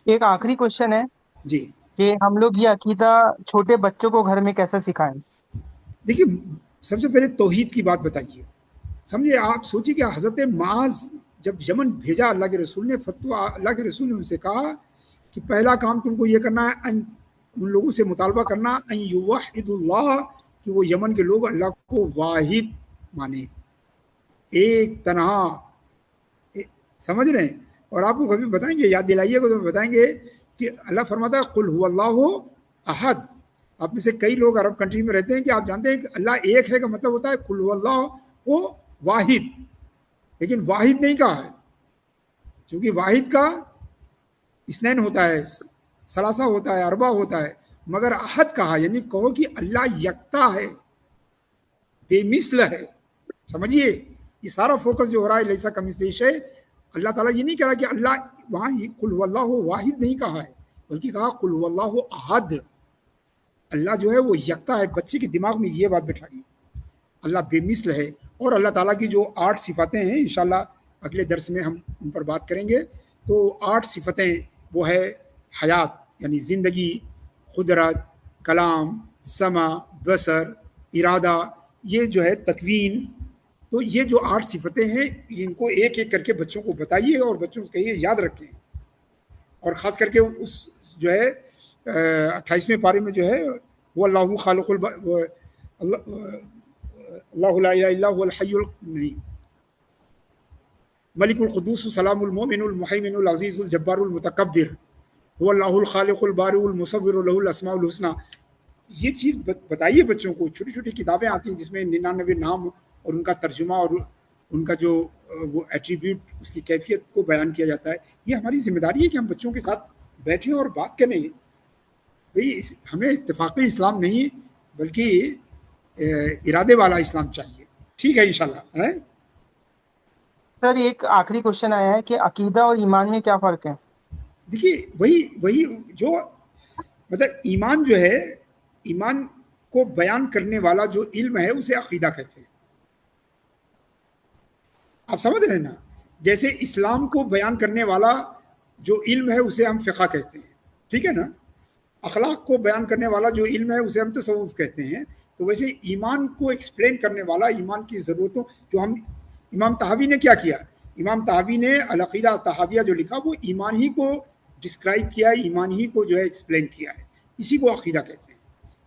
ایک آخری کوشچن ہے جی، کہ ہم لوگ یہ عقیدہ چھوٹے بچوں کو گھر میں کیسا سکھائیں؟ دیکھیے سب سے پہلے توحید کی بات بتائیے، سمجھے۔ آپ سوچیے کہ حضرت معاذ جب یمن بھیجا اللہ کے رسول نے، اللہ کے رسول نے ان سے کہا کہ پہلا کام تم کو یہ کرنا ہے، ان لوگوں سے مطالبہ کرنا ان یوحد اللہ، کہ وہ یمن کے لوگ اللہ کو واحد مانے، ایک تنہا، سمجھ رہے ہیں۔ اور آپ کو کبھی بتائیں گے، یاد دلائیے گا تو بتائیں گے کہ اللہ فرماتا ہے قل هو اللہ احد۔ آپ میں سے کئی لوگ عرب کنٹری میں رہتے ہیں کہ آپ جانتے ہیں کہ اللہ ایک ہے کا مطلب ہوتا ہے قل هو اللہ واحد، لیکن واحد نہیں کہا ہے، کیونکہ واحد کا اثنین ہوتا ہے، ثلاثہ ہوتا ہے، اربع ہوتا ہے، مگر احد کہا، یعنی کہو کہ اللہ یکتا ہے، بے مثل ہے. سمجھیے یہ سارا فوکس جو ہو رہا ہے لیسا کمثلہ شیء، اللہ تعالیٰ یہ نہیں کہہ رہا کہ اللہ وہاں قل هو اللہ واحد نہیں کہا ہے، بلکہ کہا قل هو اللہ احد. اللہ جو ہے وہ یکتا ہے. بچے کے دماغ میں یہ بات بٹھائیے، اللہ بے مثل ہے. اور اللہ تعالیٰ کی جو 8 صفاتیں ہیں انشاءاللہ اگلے درس میں ہم ان پر بات کریں گے. تو 8 صفتیں وہ ہے حیات یعنی زندگی، قدرت، کلام، سمع، بصر، ارادہ، یہ جو ہے تکوین. تو یہ جو 8 صفتیں ہیں ان کو ایک ایک کر کے بچوں کو بتائیے اور بچوں سے کہیے یاد رکھیں. اور خاص کر کے اس جو ہے 28ویں پارے میں جو ہے وہ اللہ خالق اللہ لا الہ الا هو الحی نہیں ملک القدوس السلام المؤمن المہیمن العزیز الجبار المتکبر هو اللہ الخالق البارئ المصور له الاسماء الحسنى. یہ چیز بتائیے بچوں کو. چھوٹی چھوٹی کتابیں آتی ہیں جس میں 99 نام اور ان کا ترجمہ اور ان کا جو وہ ایٹریبیوٹ اس کی کیفیت کو بیان کیا جاتا ہے. یہ ہماری ذمہ داری ہے کہ ہم بچوں کے ساتھ بیٹھیں اور بات کریں. بھئی ہمیں اتفاقی اسلام نہیں بلکہ ارادے والا اسلام چاہیے. ٹھیک ہے انشاءاللہ. سر ایک آخری کوشچن آیا ہے کہ عقیدہ اور ایمان میں کیا فرق ہے؟ دیکھیے وہی جو مطلب ایمان جو ہے، ایمان کو بیان کرنے والا جو علم ہے اسے عقیدہ کہتے ہیں. آپ سمجھ رہے ہیں نا؟ جیسے اسلام کو بیان کرنے والا جو علم ہے اسے ہم فقہ کہتے ہیں. ٹھیک ہے نا؟ اخلاق کو بیان کرنے والا جو علم ہے اسے ہم تصوف کہتے ہیں. تو ویسے ایمان کو ایکسپلین کرنے والا، ایمان کی ضرورتوں جو ہم امام طحاوی نے کیا کیا، امام طحاوی نے العقیدہ طحاویہ جو لکھا وہ ایمان ہی کو ڈسکرائب کیا ہے، ایمان ہی کو جو ہے ایکسپلین کیا ہے. اسی کو عقیدہ کہتے ہیں.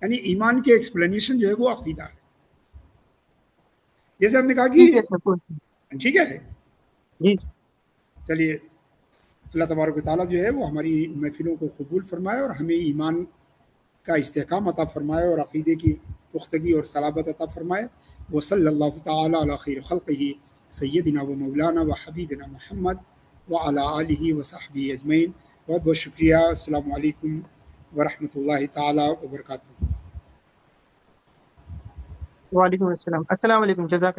یعنی ایمان کے ایکسپلینیشن جو ہے وہ عقیدہ ہے. جیسے ہم نے کہا ٹھیک ہے کہ سر. ٹھیک ہے. جی چلیے اللہ تبارک و تعالیٰ جو ہے وہ ہماری محفلوں کو قبول فرمائے اور ہمیں ایمان کا استحکام عطا فرمائے اور عقیدے کی پختگی اور صلابت عطا فرمائے. وصلی اللہ تعالیٰ علی خیر خلقہ سیدنا و مولانا و حبیبنا محمد وعلی آلہ و صحبہ اجمعین. بہت بہت شکریہ. السلام علیکم ورحمۃ اللہ تعالیٰ وبرکاتہ. وعلیکم السلام. السلام علیکم. جزاک